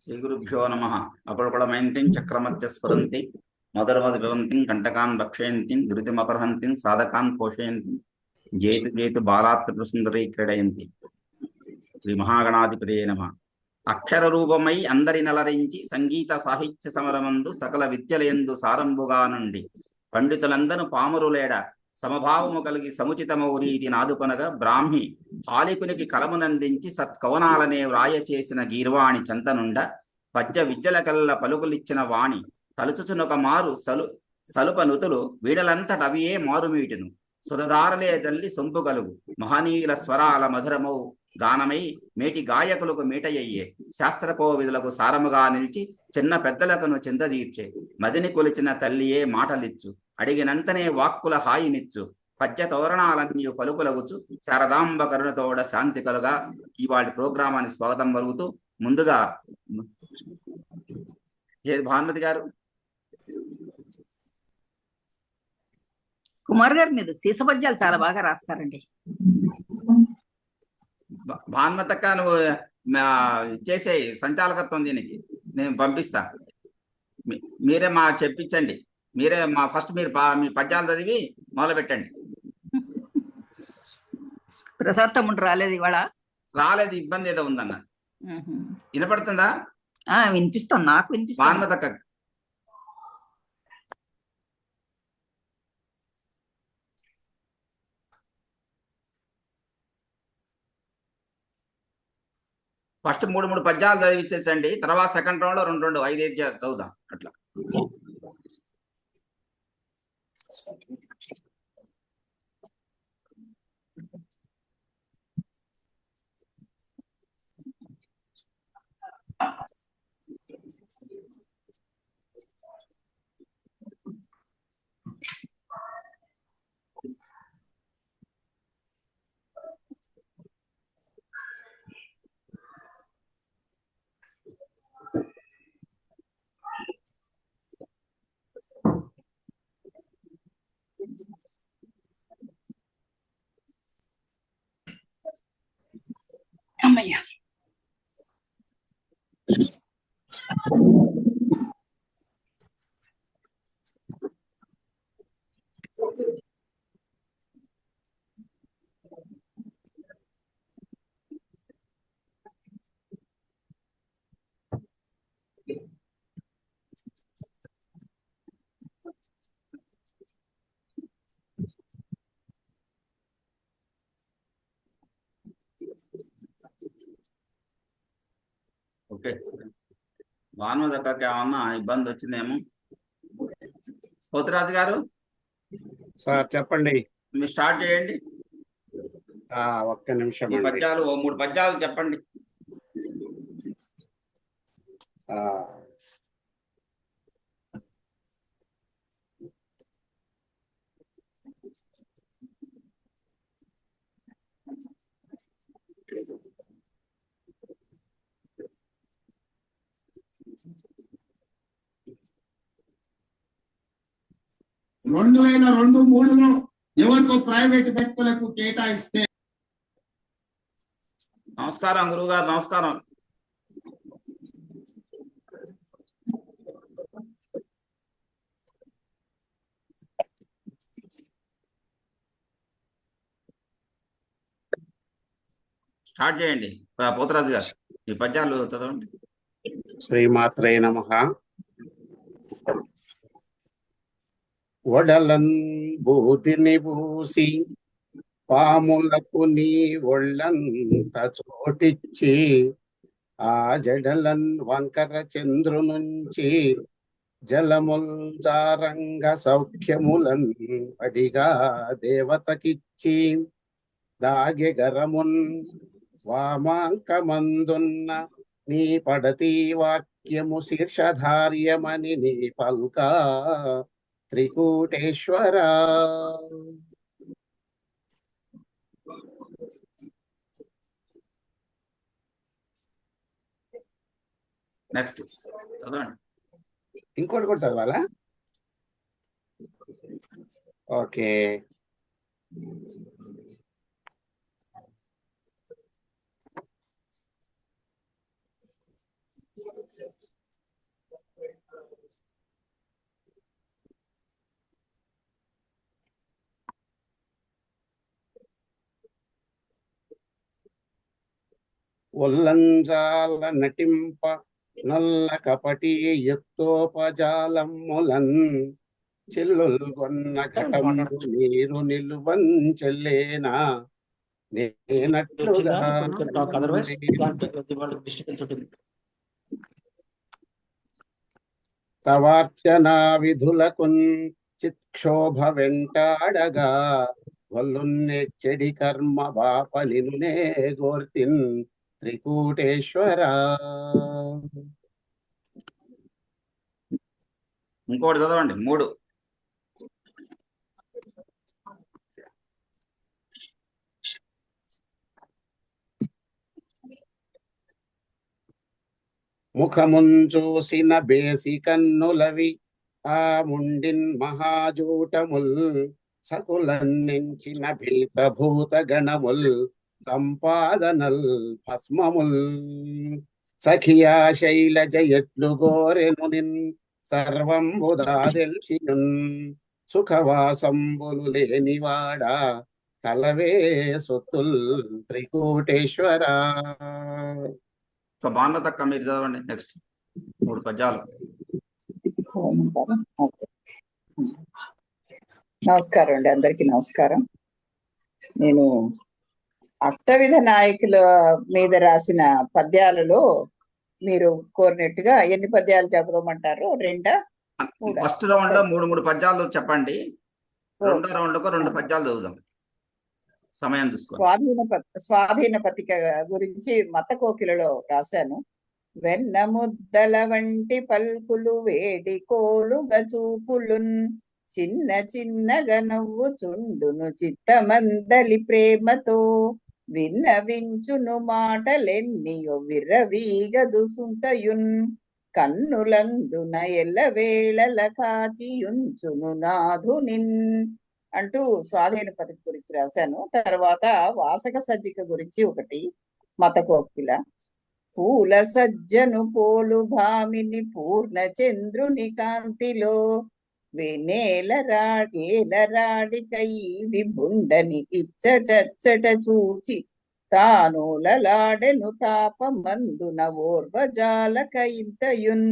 శ్రీగురుభ్యో నమ. అపళపళమయంతిం చక్రమధ్య స్ఫురంతి మధురమధు భవంతిం కంటకాన్ రక్షయంతిం ధృతిమపర్హంతిం సాధకాన్ పోషయంతి జేతు జేతు బాలాత్ర సుందరీ క్రీడయంతి. శ్రీ మహాగణాధిపతియే నమ. అక్షర రూపమై అందరి నలరించి సంగీత సాహిత్య సమరమందు సకల విద్యలయందు సారంభుగా నుండి పండితులందరూ పామరులేడ సమభావము కలిగి సముచితమౌ రీతి నాదుకొనగా బ్రాహ్మి హాలికునికి కలమునందించి సత్కవనాలనే వ్రాయ చేసిన గీర్వాణి చెంతనుండ పద్య విద్యల కల్ల పలుకులిచ్చిన వాణి తలుచుచునొక మారు సలుప నుతులు వీడలంతటవియే మారుమీటును సుధదారలే తల్లి సొంపు కలుగు మహనీయుల స్వరాల మధురమౌ గానమై మేటి గాయకులకు మీటయ్యే శాస్త్రకోవిదులకు సారముగా నిలిచి చిన్న పెద్దలకును చింతదీర్చే మదిని కొలిచిన తల్లియే మాటలిచ్చు అడిగినంతనే వాక్కుల హాయినిచ్చు పద్య తోరణాలన్నీ పలుకులగుచు శారదాంబ కరుణతోడ శాంతి కలుగా ఇవాళ ప్రోగ్రామానికి స్వాగతం పలుకుతూ ముందుగా భానుమతి గారు. కుమార్ గారు మీరు శీసపద్యాలు చాలా బాగా రాస్తారండి. భానుమతక్క నువ్వు చేసే సంచాలకత్వం దీనికి నేను పంపిస్తా. మీరే చెప్పించండి. మీరే ఫస్ట్ మీరు మీ పద్యాలు చదివి మొదలు పెట్టండి. ప్రసాద్ తమ్ముడు రాలేదు ఇవాళ? రాలేదు, ఇబ్బంది ఏదో ఉందన్న. వినపడుతుందా? వినిపిస్తుంది, నాకు వినిపిస్తుంది. భానుమతక్క ఫస్ట్ మూడు పద్యాలు చదివించేసండి. తర్వాత సెకండ్ రౌండ్ లో రెండు 5 చదువుదాం అట్లా. అమ్మయ్య, ఓకే. భానుమతక్కకి ఏమన్నా ఇబ్బంది వచ్చిందేమో. పోతురాజు గారు సార్ చెప్పండి. మీరు స్టార్ట్ చేయండి. ఒక్క నిమిషం. ఈ పద్యాలు 3 పద్యాలు చెప్పండి. రెండు 2002-03లో ఎవరికో ప్రైవేట్ వ్యక్తులకు కేటాయిస్తే. నమస్కారం గురువు గారు. నమస్కారం. స్టార్ట్ చేయండి పోతరాజు గారు. ఈ పద్యాలు చదవండి. శ్రీమాత్రే నమః. వడలన్ బూతిని బూసి పాములకు నీ ఒళ్ళంత చోటిచ్చి ఆ జడలన్ వంకర చంద్రు నుంచి జలముల్ జారంగ సౌఖ్యములన్ అడిగా దేవతకిచ్చి దాగె గరమున్ వామాంకమందున్న నీ పడతి వాక్యము శీర్షధార్యమని నీ పల్కా త్రికూటేశ్వర. నెక్స్ట్ చదవండి. ఇంకోటి కూడా చదవాలా? ఓకే. ఒల్లంజాల నటింప నల్ల కపటి ఎత్తోపజాలమ్ములన్ చెల్లుల్గొన్న కటంబు నీరు నిలువంచెల్లేనా నేనట్లుగా తవార్చనా విధులకున్ చిత్క్షోభ వెంటాడగా వల్లున్నెచ్చడి కర్మ బాప నిన్నే గోర్తిన్ త్రికూటేశ్వర. ఇంకోటి చదవండి 3. ముఖముంచూసిన బేసి కన్నులవి ఆ ముండిన్ మహాజూటముల్ సకులన్నించిన భీతభూత గణముల్ సంపాదనల్ భస్మముల్ సఖియా శైలజ ఎట్లు గోరెను నిన్ సర్వంబుదా తెల్సియున్ సుఖవాసంబులు లేనివాడా కలవే సొత్తుల్ త్రికూటేశ్వర. సో భానులతక్క మీరు చదవండి నెక్స్ట్ 3 పద్యాలు. ఓకే. నమస్కారం అండి, అందరికీ నమస్కారం. నేను అష్టవిధ నాయకుల మీద రాసిన పద్యాలలో మీరు కోరినట్టుగా ఎన్ని పద్యాలు చెప్పమంటారు? 2 ఫస్ట్ రౌండ్ లో 3 పద్యాలు చెప్పండి. రెండో రౌండ్ లో 2 పద్యాలు చదువుదాం, సమయం చూసుకో. స్వాధీన పత్రిక గురించి మత కోకిలలో రాశాను. వెన్న ముద్దల వంటి పల్కులు వేడి కోలుగా చూపులున్ చిన్న చిన్నగా నవ్వు చుండును చిత్తమందలి ప్రేమతో విన్నవించును మాటలెన్నియో విర్రవీగదు సుంతయున్ కన్నులందున ఎల్లవేళల కాచియుంచును నాధునిన్ అంటూ స్వాధీన పత్రిక గురించి రాశాను. తర్వాత వాసక సజ్జిక గురించి ఒకటి మత కోకిల. పూల సజ్జను పోలు భామిని పూర్ణ చంద్రుని కాంతిలో వేనేలరాడికై విభుండని ఇచ్చటచ్చట చూచి తానోలలాడెను తాపమందున ఓర్వజాలక ఇంతయున్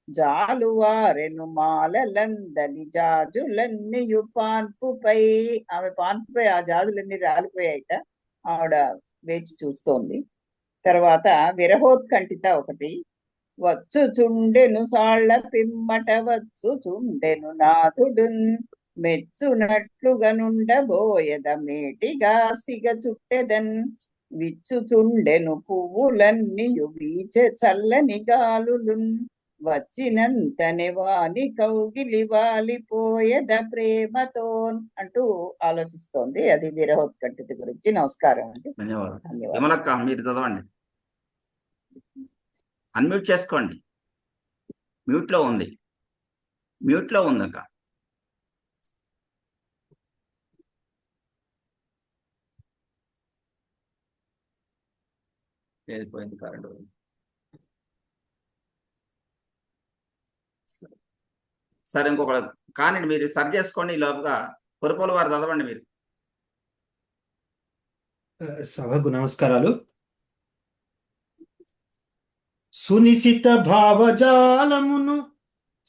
జాలువారెను మాలలందని జాజులన్నీయు పాన్పుపై. ఆమె పాన్పుపై ఆ జాజులన్నీ రాలిపోయాయట, ఆవిడ వేచి చూస్తోంది. తర్వాత విరహోత్కంఠిత ఒకటి. వచ్చు చుండెను సాళ్ల పిమ్మట వచ్చు చుండెను నాథుడున్ మెచ్చునట్లుగా నుండబోయద మేటిగా సిగ చుట్టెదన్ విచ్చు చుండెను పువ్వులన్నీయు వీచె చల్లని గాలులున్ వచ్చినంతనే వాని కౌగిలి వాలిపోయేద ప్రేమతో అంటూ ఆలోచిస్తోంది. అది విరహోత్కంఠిత గురించి. నమస్కారం అండి. ధన్యవాదాలు. విమలక్క మీరు చదవండి. అన్మ్యూట్ చేసుకోండి, మ్యూట్ లో ఉంది అక్క. ఏది పోయింది కరెంట్? సరే ఇంకొక కానీ మీరు సరి చేసుకోండి. ఈ లోపుగా పొరుపోలు వారు చదవండి మీరు. సభకు నమస్కారాలు. సునిశిత భావజాలమును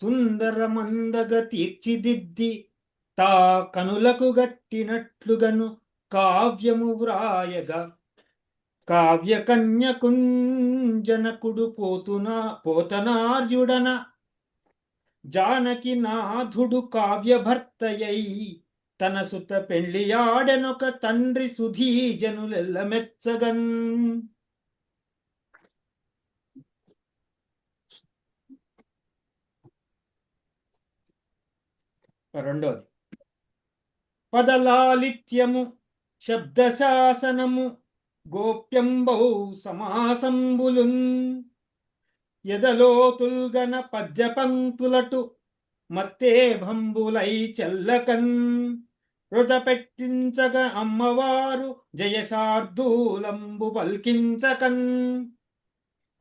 సుందర మందగా తీర్చిదిద్ది తా కనులకు గట్టినట్లుగను కావ్యము వ్రాయగా కావ్య కన్యకుంజనకుడు పోతనార్యుడన జానకి నాథుడు కావ్యభర్తయై తన సుత పెళ్లియాడెనొక తండ్రి సుధీజనులెల్ల మెచ్చగన్. రెండోది పదలాలిత్యము శబ్దశాసనము గోప్యంబౌ సమాసంబులున్ ఎదలోతుల్గన పద్య పంక్తులటు మత్తే భంబులై చెల్లకన్ రుట పెట్టించగ అమ్మవారు జయశార్దూలంబు పల్కించకన్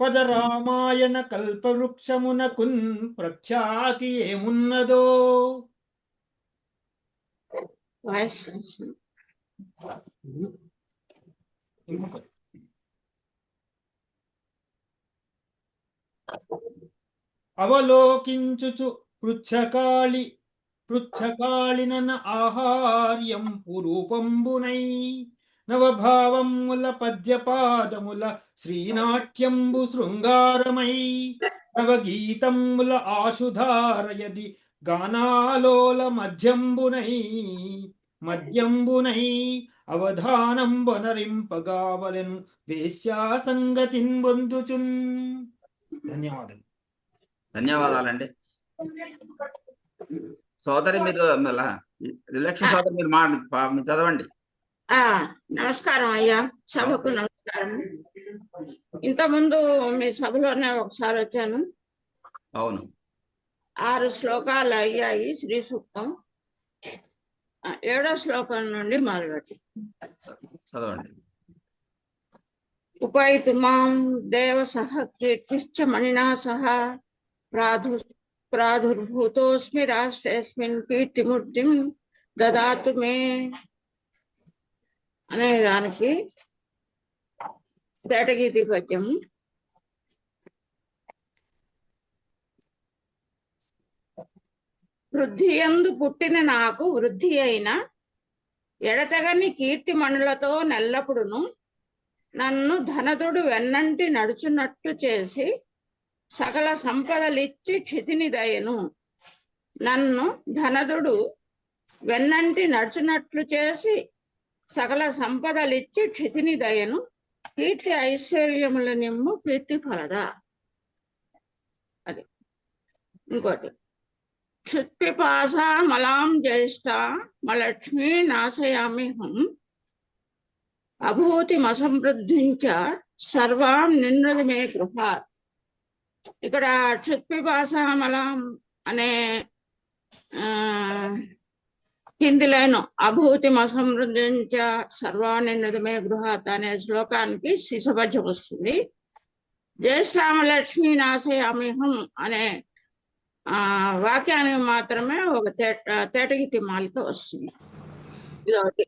పద రామాయణ కల్పవృక్షమునకున్ ప్రఖ్యాతి ఏమున్నదో. ఇంకొకటి అవలోకించుచు పృచ్ఛకాళినన ఆహార్యం పురూపంబునై నవభావముల పద్యపాదముల శ్రీనాట్యంబు శృంగారమై నవగీతముల ఆశుధారయది గానాలోల మద్యంబునై అవధానంబనరింపగావలెను వేశ్యా సంగతిన్ పొందుచున్. ధన్యవాదాలు. ధన్యవాదాలండి. సోదరి మీరు రిలక్ష్మి సోదరి మీరు మీరు చదవండి. నమస్కారం అయ్యా, సభకు నమస్కారం. ఇంతకుముందు మీ సభలోనే ఒకసారి వచ్చాను. అవును, 6 శ్లోకాలు అయ్యాయి శ్రీ సూక్తం. 7వ శ్లోకం నుండి మొదలుపెట్టి చదవండి. ఉపైతు మాం దేవ సహ కీర్తిశ్చ మణినా సహ ప్రాదుర్భూతోస్మి రాష్ట్రేస్మిన్ కీర్తిమూర్తిం దదాతు మే అనే దానికి తేటగీతి పద్యం. వృద్ధి యందు పుట్టిన నాకు వృద్ధి అయిన ఎడతెగని కీర్తిమణులతో నెల్లప్పుడును నన్ను ధనదుడు వెన్నంటి నడుచున్నట్టు చేసి సకల సంపదలిచ్చి క్షితిని దయను. నన్ను ధనదుడు వెన్నంటి నడుచున్నట్లు చేసి సకల సంపదలిచ్చి క్షితిని దయను. కీర్తి ఐశ్వర్యముల నిమ్ము కీర్తి ఫలదా. అది ఇంకోటి. క్షుత్పిపాస మలాం జ్యేష్ఠ మలక్ష్మీ నాశయామి హం అభూతిమసమృద్ధించ సర్వాం నిన్నది మే గృహాత్. ఇక్కడ క్షుత్పిపాస మలాం అనే కింది లైన్ అభూతిమసమృద్ధించ సర్వాన్ నిన్నది మే గృహాత్ అనే శ్లోకానికి శిశపద్యం వస్తుంది. జ్యేష్ఠామలక్ష్మీ నాశయామిహం అనే వాక్యానికి మాత్రమే ఒక తేటగీతి మాలిక వస్తుంది. ఇదొకటి.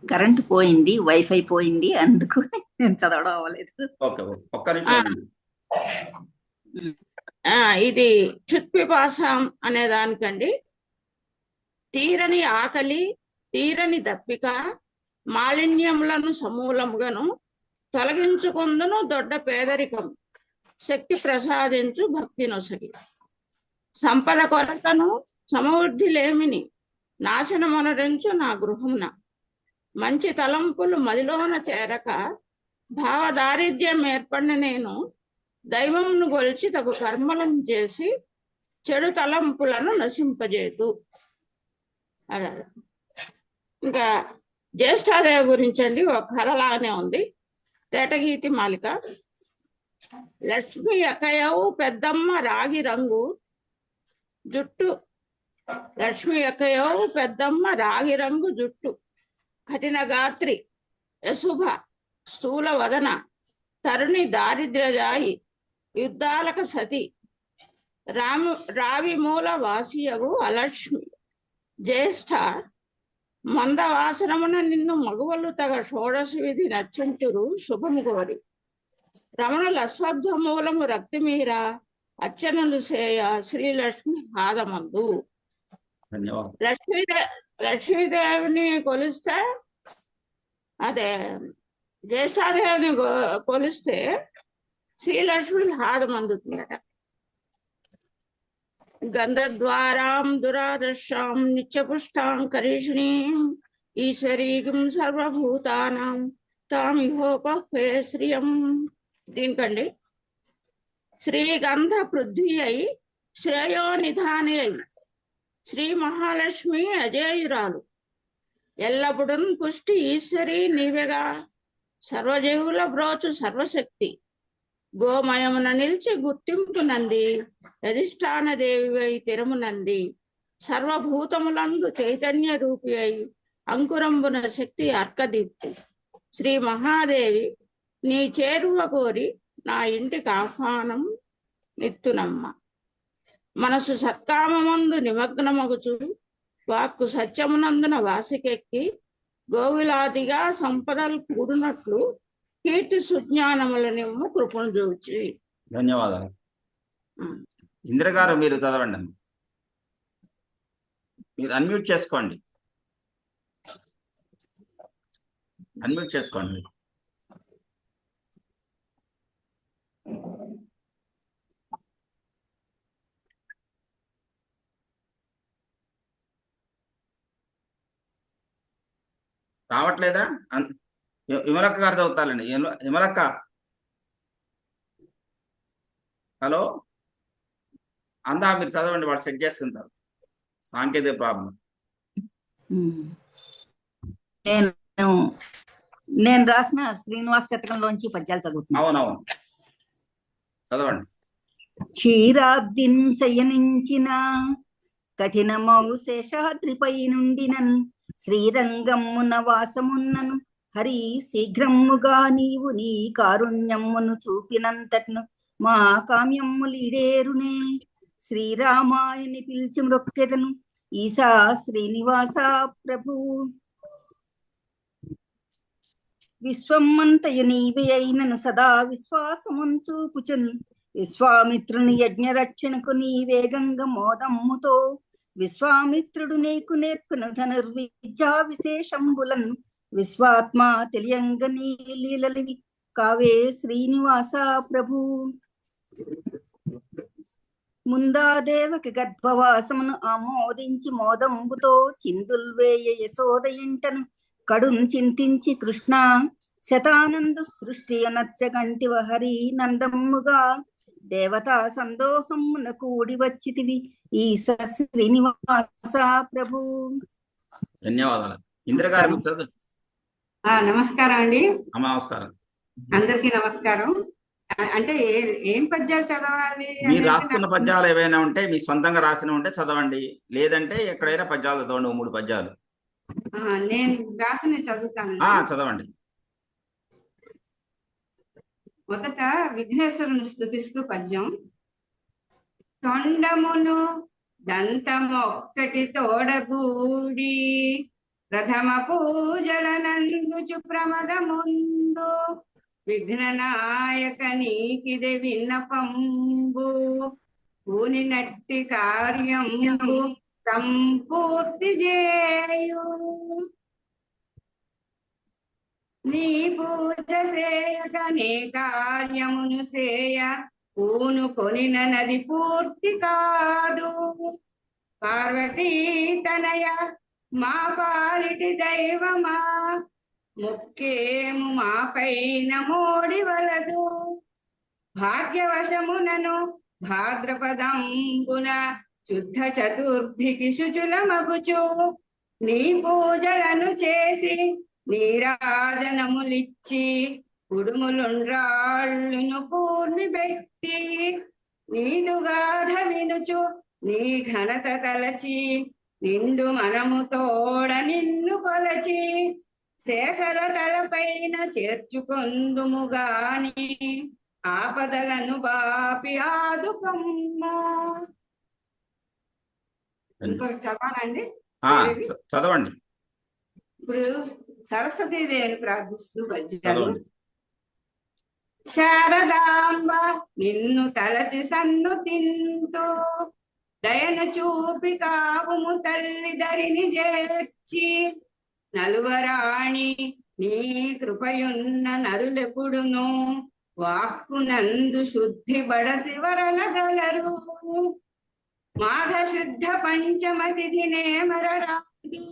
కరెంట్ పోయింది, వైఫై పోయింది, అందుకు నేను చదవడం అవ్వలేదు. ఒక్క నిమిషం. ఇది క్షుత్పిపాసం అనే దానికండి. తీరని ఆకలి, తీరని దప్పిక, మాలిన్యములను సమూలముగాను తొలగించుకుందును దొడ్డ పేదరికం శక్తి ప్రసాదించు భక్తి నొసగి. సంపద కొరతను సమవృద్ధి లేమిని నాశనమొనరించు నా గృహమున. మంచి తలంపులు మదిలోన చేరక భావ దారిద్ర్యం ఏర్పడిన నేను దైవమును గొలిచి తగు కర్మలను చేసి చెడు తలంపులను నశింపజేదు. అలా ఇంకా జ్యేష్ఠాదేవి గురించి అండి ఒక కథలాగానే ఉంది. తేటగీతి మాలిక. లక్ష్మి ఎక్కయవు పెద్దమ్మ రాగి రంగు జుట్టు. లక్ష్మి ఎక్కయవు పెద్దమ్మ రాగి రంగు జుట్టు. కఠిన గాత్రి యశుభ స్థూల వదన తరుణి దారిద్ర్యదాయి యుద్ధాలక సతి రావి మూల వాసియగు అలక్ష్మి. జ్యేష్ఠ మందవాసనమున నిన్ను మగువలు తగ షోడశ విధి నచ్చించురు శుభము కోరి. రమణుల అశ్వత్థ మూలము రక్తిమీర అర్చనలు చేయ శ్రీలక్ష్మి పాదమందు. లక్ష్మీదేవిని కొలిస్తే అదే జ్యేష్ఠాదేవిని కొలిస్తే శ్రీలక్ష్మి పాదం అందుతుందట. గంధద్వారాం దురాదర్శాం నిత్యపుష్టాం కరీషిణీం ఈశ్వరీం సర్వభూతానాం తామిహోపహ్వే శ్రియం. దీనికండి. శ్రీగంధ పృథ్వీ అయి శ్రేయోనిధాని అయి శ్రీ మహాలక్ష్మి అజేయురాలు. ఎల్లప్పుడూ పుష్టి ఈశ్వరి నీవెగా సర్వజీవుల బ్రోచు సర్వశక్తి. గోమయమున నిలిచి గుర్తింపు నంది అధిష్టాన దేవి తిరమునంది. సర్వభూతములందు చైతన్య రూపి అయి అంకురంబున శక్తి అర్కదీప్తి. శ్రీ మహాదేవి నీ చేరువ కోరి నా ఇంటికి ఆహ్వానం నెత్తునమ్మ. మనసు సత్కామమందు నిమగ్నమగుచు వాక్కు సత్యమునందున వాసికెక్కి గోవిలాదిగా సంపదలు కూడినట్లు కీర్తి సుజ్ఞానములనేమో కృపను చూచి. ధన్యవాదాలు. ఇందిర గారు మీరు చదవండి. మీరు అన్మ్యూట్ చేసుకోండి. అన్మ్యూట్ చేసుకోండి. రావట్లేదా? విమలక్క గారు చదువుతారండి. విమలక్క, హలో అందా, మీరు చదవండి. వాడు సెట్ చేస్తుంటారు. సాంకేతిక ప్రాబ్లం. నేను రాసిన శ్రీనివాస శతకంలోంచి పద్యాలు చదువుతున్నాను. అవునవును, చదవండి. క్షీరాబ్దిన్ శయనించిన కఠినమౌ శేషాద్రిపై నుండినన్ శ్రీరంగమ్మున వాసమున్నను హరి శీఘ్రముగా నీవు నీ కారుణ్యమ్మును చూపినంతను మా కామ్యమ్ములీడేరునే. శ్రీరామాయని పిలిచి మ్రొక్కెదను ఈశా శ్రీనివాస ప్రభు. విశ్వమంతయు నీవే అయినను సదా విశ్వాసమున్ చూపుచున్ విశ్వామిత్రుని యజ్ఞరక్షణకు నీ వేగంగ మోదమ్ముతో విశ్వామిత్రుడు నీకు నేర్పును ధనుర్విద్యా విశేషంబులన్ విశ్వాత్మ తెలియంగ నీ లీలలివి కావే శ్రీనివాస ప్రభు. ముందా దేవకి గర్భవాసమును ఆమోదించి మోదంబుతో చిందుల్వేయ యశోద ఇంటను కడున్ చింతించి కృష్ణ శతానందు సృష్టి అనచ్చగంటివ హరి నందమ్ముగా దేవతా సందోహమున కూడి వచ్చితివి ఈశ శ్రీనివాస ప్రభు. ధన్యవాదాలు. ఇందిర గారు చదువు. నమస్కారం అండి. నమస్కారం. అందరికీ నమస్కారం. అంటే ఏం పద్యాలు చదవాలి? మీరు రాసుకున్న పద్యాలు ఏవైనా ఉంటే మీ సొంతంగా రాసిన ఉంటే చదవండి, లేదంటే ఎక్కడైనా పద్యాలు చదవండి. 3 పద్యాలు నేను రాసిన చదువుతాను. చదవండి. మొదట విఘ్నేశ్వరుని స్తుతిస్తూ పద్యం. తొండమును దంతమొక్కటి తోడగూడి ప్రథమ పూజల నందుచు ప్రమదముందు విఘ్న నాయక నీకిదే విన్నపంబు పూని నట్టి కార్యంబు సంపూర్తి చేయు. నీ పూజ సేయకనే కార్యమును సేయ పూను కొనిన నది పూర్తి కాదు. పార్వతీ తనయ మా పాలిటి దైవమా ముఖ్యేము మా పైన మోడి వలదు. భాగ్యవశమునను భాద్రపదంబున శుద్ధ చతుర్థికి శుచుల మగుచు నీ పూజలను చేసి నీరాజనములిచ్చి కుడుములుండ్రాళ్ళును పూర్మి పెట్టి నీదుగాధ వినుచు నీ ఘనత తలచి నిండు మనము తోడ నిన్ను కొలచి శేషల తలపైన చేర్చుకొందుము గాని ఆపదలను బాపి ఆదుకొమ్ము. ఇంకొకటి చదవాలండి. చదవండి. ఇప్పుడు సరస్వతీదేవిని ప్రార్థిస్తూ పద్యాలు. శారదాంబ నిన్ను తలచి సన్ను తింటూ దయను చూపి కావుము తల్లి ధరిని చేర్చి నలువరాణి నీ కృపయున్న నరులెప్పుడును వాక్కునందు శుద్ధి బడసి వరలగలరు. మాఘ శుద్ధ పంచమతి దినే మరరాదు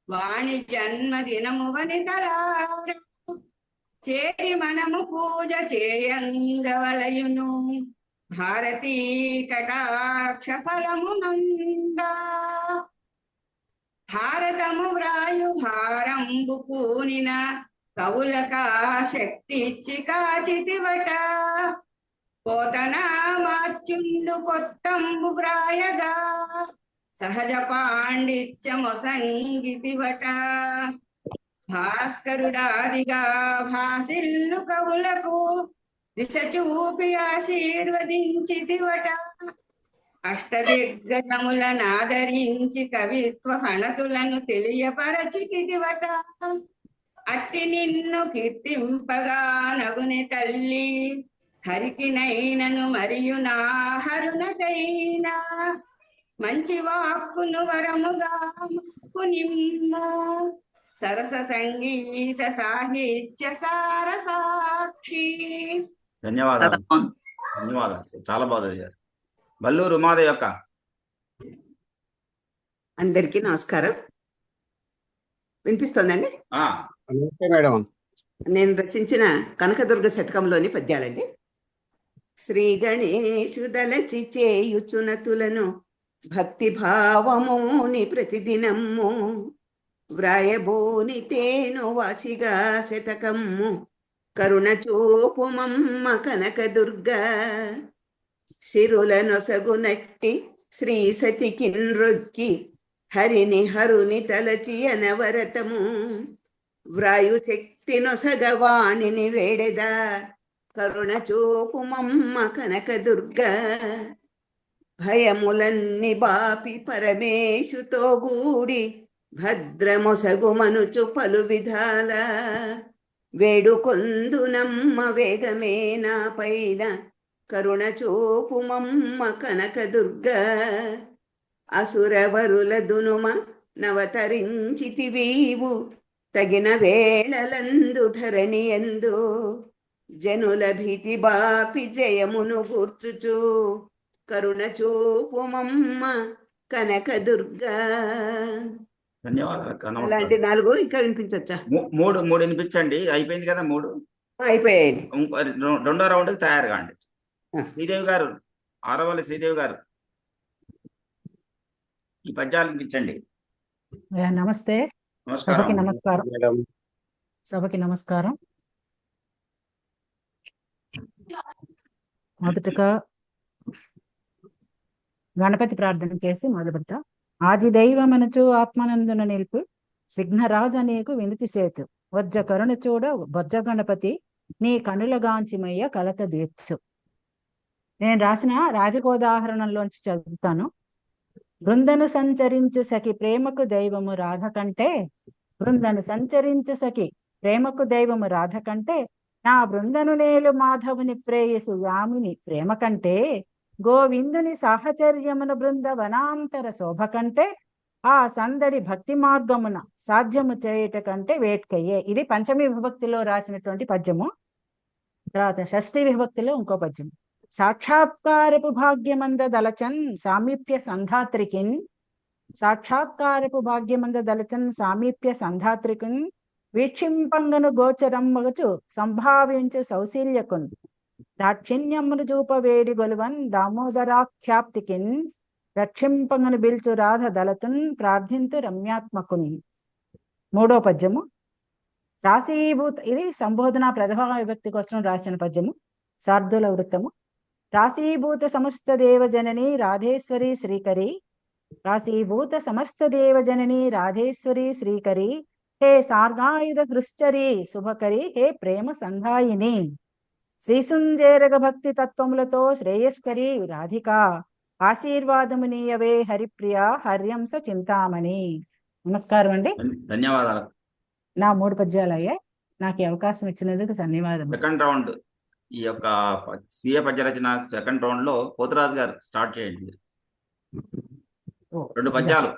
వాణి జన్మదినము వనితరారు చేరి మనము పూజ చేయంగవలయును భారతీ కటాక్ష ఫలమునందా. భారతము వ్రాయు భారంబు పూనిన కవులకా శక్తి ఇచ్చి కాచితివట. పోతనా మార్చుండు కొత్తంబు వ్రాయగా సహజ పాండిత్యము సంగీతివట. భాస్కరుడాదిగా భాసిల్లు కవులకు దిశ చూపి ఆశీర్వదించితివట. అష్టదిగ్గజముల నాదరించి కవిత్వ ఫణతులను తెలియపరచితివట. అట్టి నిన్ను కీర్తింపగా నగుని తల్లి హరికినైనను మరియు నా హరునకైనా మంచి వాక్కును వరముగా నిమ్ము. సరస సంగీత సాహిత్య సార సాక్షి. ధన్యవాదాలు. ధన్యవాదాలు, చాలా బాగా చదివారు. వల్లూరు ఉమాదేవి యొక్క. అందరికీ నమస్కారం. వినిపిస్తోందండి? నమస్తే మేడం. నేను రచించిన కనకదుర్గ శతకంలోని పద్యాలండి. శ్రీ గణేశుదలచి చేయుచునతులను భక్తి భావముని ప్రతిదినము వ్రాయబోని తేను వాసిగా శతకమ్ము కరుణ చూపుమమ్మ కనకదుర్గ. సిరుల నొసగునట్టి శ్రీ సతికిన్రొక్కి హరిని హరుని తలచి అనవరతము వ్రాయు శక్తి నొసగవాణిని వేడెదా కరుణ చూపుమమ్మ కనకదుర్గ. భయములన్ని బాపి పరమేశుతో గూడి భద్రమొసగు మనుచు పలు విధాల వేడుకొందునమ్మ వేగమే నా పైన కరుణ చూపుమమ్మ కనకదుర్గ. అసురవరుల దునుమ నవతరించితివీవు తగిన వేళలందు ధరణియందు జనుల భీతి బాపి జయమును గూర్చుచు కరుణ చూపుమమ్మ కనకదుర్గ. ధన్యవాదాలు. అలాంటి 4 ఇంకా వినిపించవచ్చా? మూడు వినిపించండి. అయిపోయింది కదా 3. అయిపోయాయి. రెండో రౌండ్ తయారు కాండి. శ్రీదేవి గారు, ఆరవల్లి శ్రీదేవి గారు, ఈ పద్యాలు వినిపించండి. నమస్తే. నమస్కారం. సభకి నమస్కారం. మేడం. సభకి నమస్కారం. మొదటగా గణపతి ప్రార్థన చేసి మొదలు పెడతా. ఆది దైవమనుచు ఆత్మనందున నిలుపు విఘ్నరాజ నీకు వినతి సేతు వజ్జ కరుణ చూడ బొజ్జ గణపతి నీ కనులగాంచిమయ్య కలత దీర్చు. నేను రాసిన రాధికోదాహరణలోంచి చదువుతాను. బృందను సంచరించు సఖి ప్రేమకు దైవము రాధ కంటే, బృందను సంచరించు సఖి ప్రేమకు దైవము రాధ కంటే, నా బృందను నేలు మాధవుని ప్రేయసు యామిని ప్రేమ కంటే, గోవిందుని సాహచర్యమున బృందవనాంతర శోభ కంటే, ఆ సందడి భక్తి మార్గమున సాధ్యము చేయుట కంటే వేట్కయ్యే. ఇది పంచమి విభక్తిలో రాసినటువంటి పద్యము. తర్వాత షష్ఠి విభక్తిలో ఇంకో పద్యము. సాక్షాత్కారపు భాగ్యమంద దళచన్ సామీప్య సంధాత్రికిన్, సాక్షాత్కారపు భాగ్యమంద దళచన్ సామీప్య సంధాత్రికిన్ వీక్షింపంగను గోచరం మగచు సంభావించు సౌశీల్యకున్, దాక్షిణ్యమును చూప వేడి గొలువన్ దామోదరాఖ్యాప్తికిన్ రక్షింపంగను బిల్చు రాధ దళతున్ ప్రార్థింతు రమ్యాత్మకుని. మూడో పద్యము రాశీభూత, ఇది సంబోధన ప్రథమ విభక్తి కోసం రాసిన పద్యము. శార్దూల వృత్తము. రాశీభూత సమస్త దేవజనని రాధేశ్వరి శ్రీకరి, రాశీభూత సమస్త దేవజనని రాధేశ్వరి శ్రీకరి, హే సార్గాయుధ హృశ్చరి శుభకరి, హే ప్రేమ సంధాయిని, శ్రీసుంజేరగ భక్తి తత్వములతో శ్రేయస్కరి రాధిక, ఆశీర్వాదము నీయవే హరిప్రియ హర్యంస చింతామణి. నమస్కారం అండి. ధన్యవాదాలు. నా 3 పద్యాలు అయ్యాయి. నాకు ఈ అవకాశం ఇచ్చినందుకు ధన్యవాదాలు. సెకండ్ రౌండ్, ఈ యొక్క స్వీయ పద్య రచన సెకండ్ రౌండ్ లో పోతురాజు గారు స్టార్ట్ చేయండి. 2 పద్యాలు.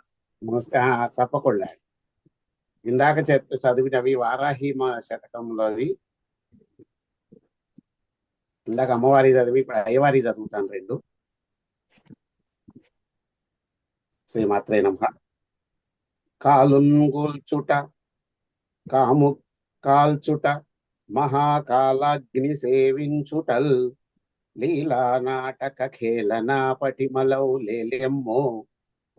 నమస్తే. తప్పకుండా. ఇందాక చదివినవి వారాహి మా శతకంలోవి. ఇందాక అమ్మవారి చదివి ఇప్పుడు అయ్యవారి చదువుతాను 2. శ్రీమాత్రే నమః. కాలుంగుల్చుట కాము కాల్చుట మహాకాలాగ్ని సేవించుటల్ లీలా నాటక ఖేళనా పటిమలౌ లేలెమ్మో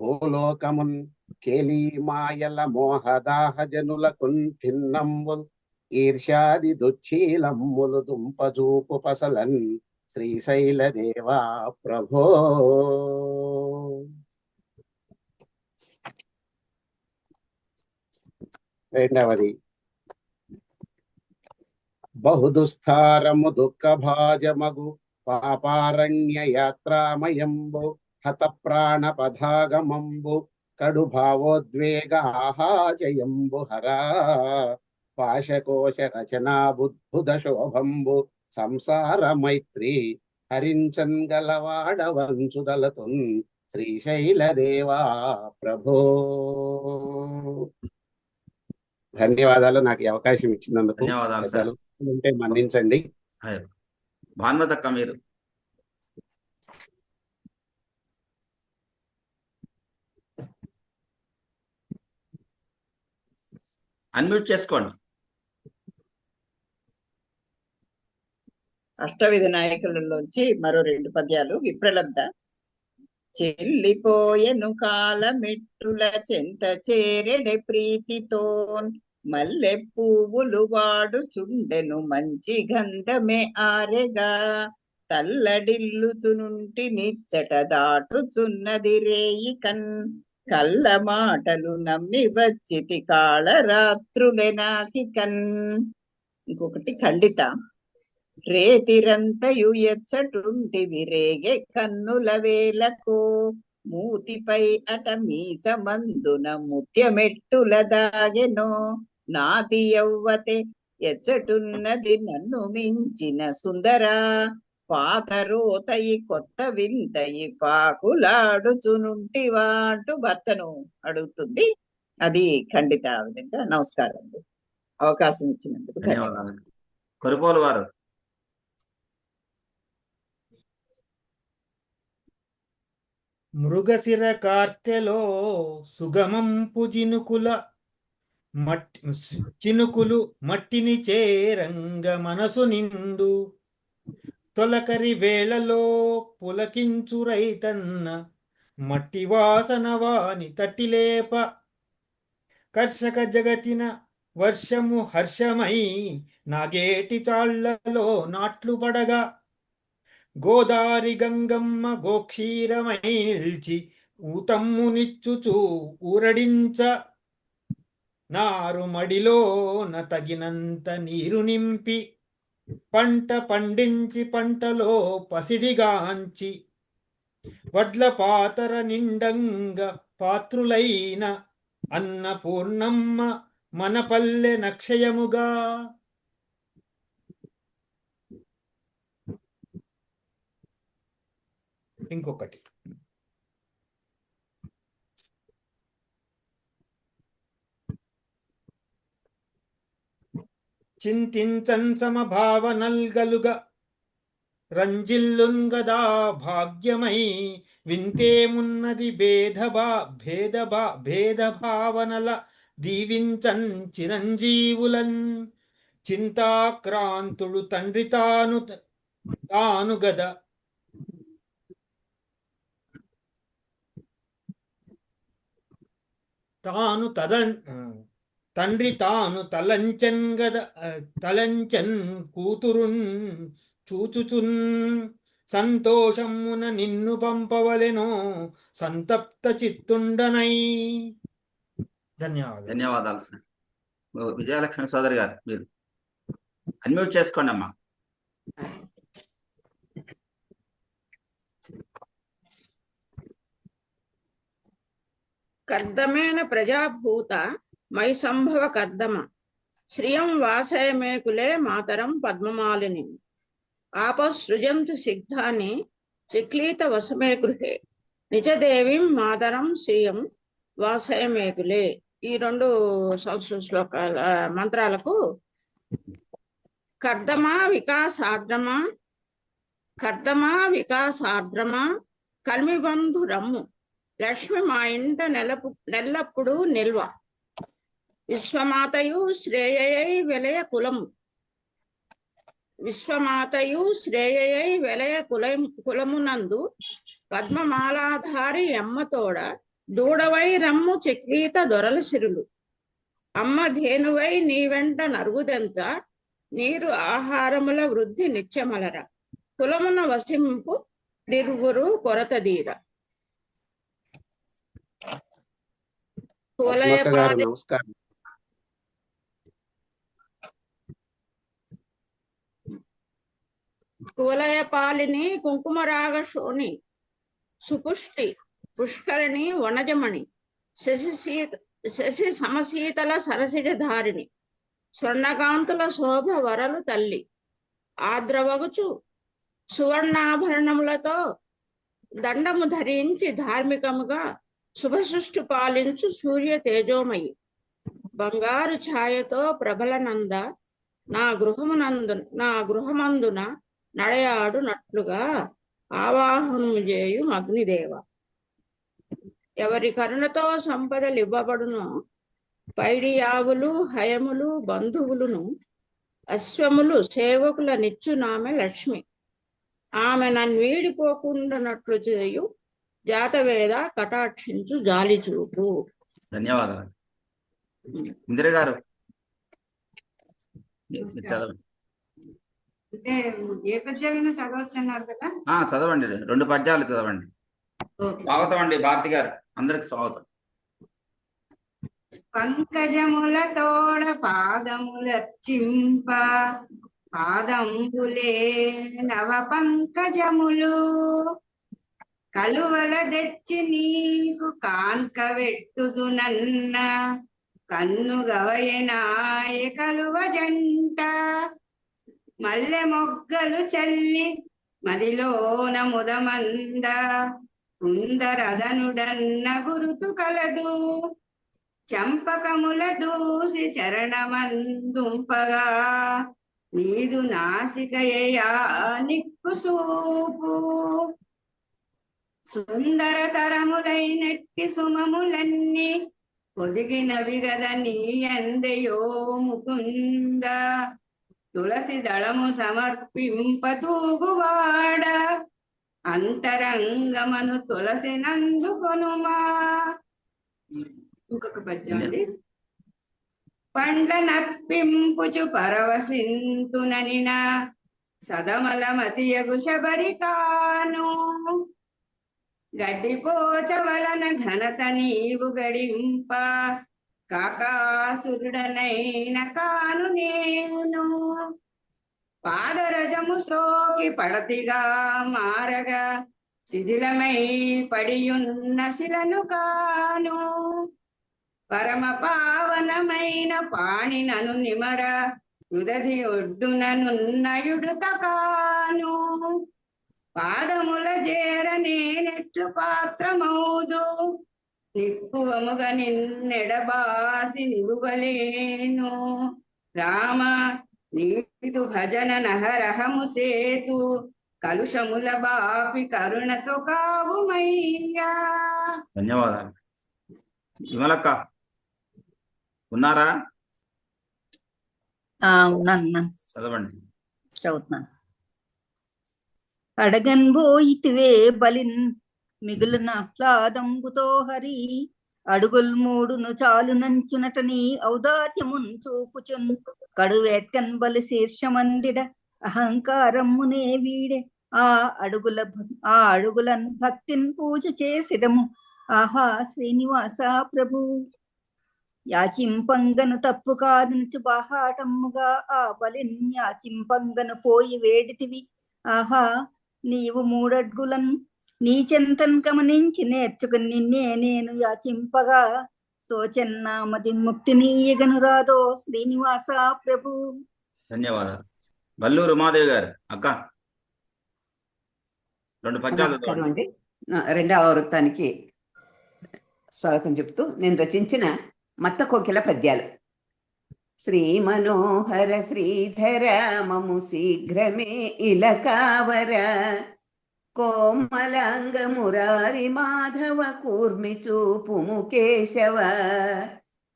భూలోకమున్ కేలీ మాయల మోహదాహ జనులకున్ ఖిన్నంబుల్ ఈర్ష్యాది దుచ్చీలమ్ములు దుంపజూపు పసలన్ శ్రీశైల దేవా ప్రభో. రెండవది బహుదుస్థారము దుఃఖభాజమగు పాపారణ్య యాత్రామయంబు హత ప్రాణ పదాగమంబు కడు భావోద్వేగ ఆహాజయంబు హరా పాశకోశ రచనా బుద్ధుద శోభంబు సంసార మైత్రి హరించన్ గలవాడవంచుదలతున్ శ్రీశైల దేవా ప్రభో. ధన్యవాదాలు నాకు ఈ అవకాశం ఇచ్చినందుకు. ధన్యవాదాలు సార్. పెద్దలు ఉంటే మన్నించండి. భానుమతక్క మీరు. అన్మ్యూట్ చేసుకోండి. అష్టవిధ నాయకులలోంచి మరో 2 పద్యాలు. విప్రలబ్ధ. చెల్లిపోయెను కాలమెట్టుల చెంత చేరెడె ప్రీతితోన్ మల్లె పువ్వులు వాడుచుండెను మంచి గంధమే ఆరెగా తల్లడిల్లుచునుంటి నిచ్చట దాటుచున్నది రేయి కన్ కళ్ళ మాటలు నమ్మి వచ్చితి కాళరాత్రులే నాకి కన్. ఇంకొకటి ఖండిత. రేతిరంతయు ఎచ్చటుంటి విరేగే కన్నుల వేలకు మూతిపై అట మీసమందున ముత్యమెట్టుల దాగెనో నాతి యవ్వతే ఎచ్చటున్నది నన్ను మించిన సుందరా పాత రోతయి కొత్త వింతయి పాకులాడుచునుంటి వాటు భర్తను అడుగుతుంది. అది ఖండిత. ఆ విధంగా నమస్కారం అండి, అవకాశం ఇచ్చినందుకు ధన్యవాదాలు. కొరుపోలు వారు. మృగశిర కార్తెలో సుగమంపు చినుకులు మట్టిని చేరంగ మనసు నిండు తొలకరి వేళలో పులకించు రైతన్న మట్టి వాసన వాని తట్టిలేప కర్షక జగతిన వర్షము హర్షమై నాగేటి చాళ్లలో నాట్లు పడగా గోదారి గంగమ్మ గోక్షీరమై నిల్చి ఊతమ్మునిచ్చుచూ ఊరడించ నారు మడిలోన తగినంత నీరు నింపి పంట పండించి పంటలో పసిడిగాంచి వడ్ల పాతర నిండంగ పాత్రులైన అన్నపూర్ణమ్మ మన పల్లె నక్షయముగా. ఇంకొకటి. చింతించన్ సమభావనల్గలుగా రంజిల్లుంగదా భాగ్యమై వింతేమున్నది భేదభావనల దీవించన్ చిరంజీవులన్ చింతాక్రాంతుడు తండ్రి తాను గద తండ్రి తాను తలంచన్ కూతురున్ చూచుచున్ సంతోషమున నిన్ను పంపవలెనో సంతప్త చిత్తుండనై. ధన్యవాదాలు. ధన్యవాదాలు సార్. విజయలక్ష్మి సోదరి గారు మీరు అన్మ్యూట్ చేసుకోండి అమ్మా. కర్దమేన ప్రజాభూత మై సంభవ కర్దమ శ్రియం వాసయమేకులే మాతరం పద్మమాలిని ఆపసృజంతు సిగ్ధాని చిక్లీత వసమే గృహే నిజదేవీం మాతరం శ్రియం వాసయమేకులే. ఈ 2 శ్లోకాల మంత్రాలకు కర్దమా వికాసార్ద్రమా కల్మిబంధు రమ్ము లక్ష్మి మా ఇంట నెల్లప్పుడు నిల్వ విశ్వమాతయు శ్రేయై వెలయ కులమునందు పద్మమాలాధారి అమ్మతోడ దూడవై రమ్ము చిక్లీత దొరల సిరులు అమ్మ ధేనువై నీ వెంట నరుగుదెంత నీరు ఆహారముల వృద్ధి నిత్యమలర కులమున వసింపు నిరుగురు కొరతదీర. నమస్కారం. కువలయ పాలిని కుంకుమరాగ శోణి సుపుష్టి పుష్కరిణి వనజమణి శశి సమశీతల సరసిజ ధారిణి స్వర్ణకాంతుల శోభ వరలు తల్లి ఆద్రవగుచు సువర్ణాభరణములతో దండము ధరించి ధార్మికముగా శుభసృష్టి పాలించు సూర్య తేజోమయి బంగారు ఛాయతో ప్రబలనంద నా గృహమందున నడయాడు నట్లుగా ఆవాహనము చేయు అగ్నిదేవ. ఎవరి కరుణతో సంపదలు ఇవ్వబడునో పైడి ఆవులు హయములు బంధువులను అశ్వములు సేవకుల నిచ్చునామె లక్ష్మి. ఆమె నన్ను వీడిపోకుండానట్లు చేయు జాతవేద కటాక్షించు జాలి చూపు. ధన్యవాదాలు. ఇందిర గారు చదవండి. అంటే ఏ పద్యాలైనా చదవచ్చు అన్నారు కదా. చదవండి, 2 పద్యాలు చదవండి. స్వాగతం అండి భారతి గారు, అందరికి స్వాగతం. పంకజముల తోడ పాదములర్చింప పాదంబులే నవ పంకజములు కలువల తెచ్చి నీకు కాన్క వెట్టుదునన్న కన్ను గవయనాయ కలువ జంట మల్లె మొగ్గలు చల్లి మదిలోన ముదమంద కుందరదనుడన్న గురుతు కలదు చంపకముల దూసి చరణమందుంపగా నీదు నాసికయా నిక్కు సూపు సుందరతరములైనట్టి సుమములన్నీ పొదిగినవి గద నీ అందయో ముకుంద తులసి దళము సమర్పింప తూగువాడ అంతరంగమను తులసి నందుకొనుమా. ఇంకొక పద్యం అండి. పండ్ల నర్పింపుచు పరవశింతుననిన సదమల మతియగు శబరికాను గడ్డిపోచ వలన ఘనత నీవు గడింప కాకాసురుడనైన కాను నేను పాదరజము సోకి పడతిగా మారగా శిథిలమై పడియున్న శిలను కాను పరమ పావనమైన పాణినను నిమర యుదధి ఒడ్డుననున్నయుడుత కాను పాదముల చేర నేనెట్లు పాత్రమౌదు నిప్పువముగా నిన్నెడబాసి నిలువలేను రామ నీటు భజన నహరహము సేతు కలుషముల బాపి కరుణతో కావుమయ్యా. ధన్యవాదాలు. విమలక్క ఉన్నారా? ఉన్నాను. చదవండి. చదువుతున్నాను. అడగన్బోయితివే బలిన్ మిగులున ఆహ్లాదంబుతో హరి అడుగుల్ మూడును చాలు నంచునటని ఔదార్యమున్ చూపుచున్ కడువేట్కన్ బలి శీర్షమందిడ అహంకారమునే వీడే ఆ అడుగులన్ భక్తిన్ పూజ చేసిదము ఆహా శ్రీనివాస ప్రభు యాచింపంగను తప్పు కాదనుచు బాహాటమ్ముగా ఆ బలిన్ యాచింపంగను పోయి వేడితివి ఆహా నీవు 3 అడుగులన్ నీ చెంతన్ గమనించి నేర్చుకుని నిన్నే నేను యాచింపగా తోచెన్నామది ముక్తి నీయగను రాదో శ్రీనివాస ప్రభు. ధన్యవాదాలు. వల్లూరు ఉమాదేవి గారు అక్క 2 పద్యాలు అండి. 2వ వృత్తానికి స్వాగతం చెప్తూ నేను రచించిన మత్త కోకిల పద్యాలు. శ్రీ మనోహర శ్రీధర మము శీఘ్రమే ఇలకావర కోమలాంగ మురారి మాధవ కూర్మి చూపుము కేశవ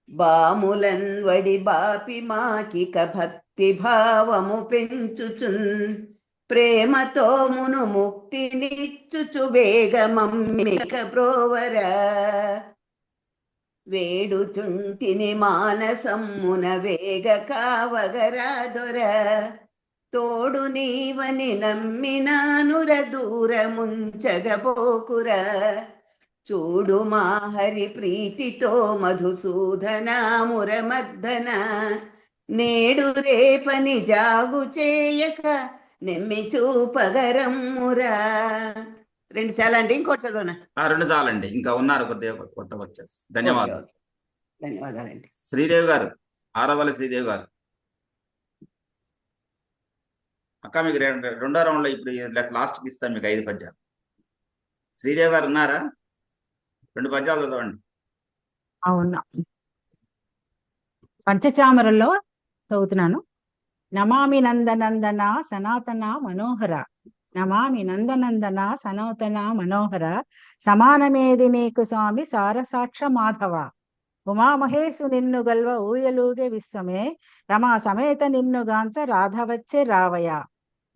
బాములన్ వడి బాపి మాకిక భక్తి భావము పెంచుచున్ ప్రేమతో మును ముక్తినిచ్చుచు వేగమమ్మిక బ్రోవర వేడుచుంటిని మానసమ్మున వేగ కావగరాదొర తోడు నీవని నమ్మినానుర దూరముంచగబోకుర చూడు మా హరి ప్రీతితో మధుసూదనాముర మర్దన నేడు రేపని జాగు చేయక నెమ్మి చూపగరమ్మురా. రెండు చాలా అండి, ఇంకోటి చదవనా? రెండు చాలండి, ఇంకా ఉన్నారు కొద్దిగా కొత్తగా వచ్చారు. ధన్యవాదాలు. ధన్యవాదాలండి. శ్రీదేవి గారు, ఆరవల్లి శ్రీదేవి గారు. అక్క మీకు రెండో రౌండ్ లో ఇప్పుడు లాస్ట్కి ఇస్తాను మీకు 5 పద్యాలు. శ్రీదేవి గారు ఉన్నారా? 2 పద్యాలు చదవండి. అవునా, పంచచామరల్లో చదువుతున్నాను. నమామి నందనందన సనాతన మనోహర, నమామి నందనందన సనాతన మనోహర, సమానమేది నీకు స్వామి సారసాక్ష మాధవ, ఉమామహేశు నిన్ను గల్వ ఊయలూగే విశ్వమే, రమా సమేత నిన్ను గాంచ రాధవచ్చే రావయ.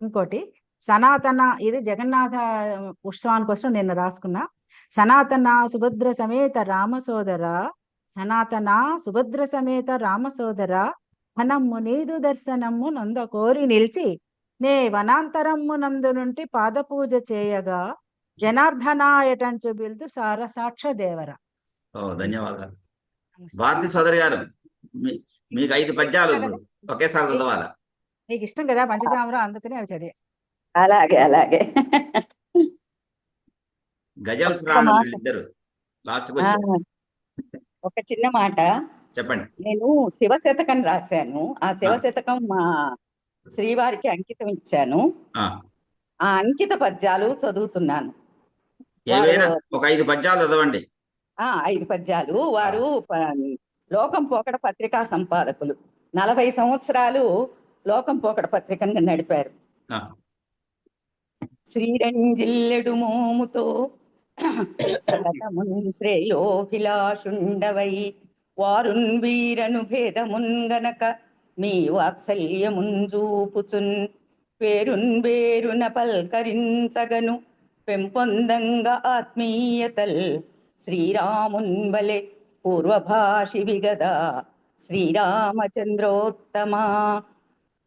ఇంకోటి సనాతన, ఇది జగన్నాథ ఉత్సవాని కోసం నేను రాసుకున్నా. సనాతన సుభద్ర సమేత రామసోదర, సనాతన సుభద్ర సమేత రామసోదర, ఘనమ్ము నీదు దర్శనమ్ము నంద కోరి నిలిచి, నే వనాంతరమ్ము నందు నుండి పాదపూజ చేయగా, జనార్దనాయటంచు బిల్దు సారసాక్ష దేవర. ధన్యవాదాలు. భారతి సోదరి గారు, మీకు 5 పద్యాలు ఒకేసారి చదవాలా? మీకు ఇష్టం కదా పంచచామరం, అందుకనే అవి చదివే. అలాగే అలాగే. గజల్స్ రాండి వీళ్ళిద్దరు లాస్ట్కి వచ్చారు. ఒక చిన్న మాట చెప్పండి. నేను శివశతకం రాశాను. ఆ శివశతకం మా శ్రీవారికి అంకితం ఇచ్చాను. ఆ అంకిత పద్యాలు చదువుతున్నాను. ఒక 5 పద్యాలు చదవండి. 5 పద్యాలు. వారు లోకం పోకడ పత్రికా సంపాదకులు. 40 సంవత్సరాలు లోకం పోకడ పత్రికను నడిపారు. శ్రీరంజిల్లెడు మోముతో సతతమున్ శ్రేయోభిలాషుండవై, వారున్ వీరను భేదమున్ గనక మీ వాత్సల్యమున్ చూపుచున్, పేరున్ వేరున పల్కరించగను పెంపొందంగా ఆత్మీయతల్, శ్రీరామున్ వలె పూర్వభాషివి గదా శ్రీరామచంద్రోత్తమా.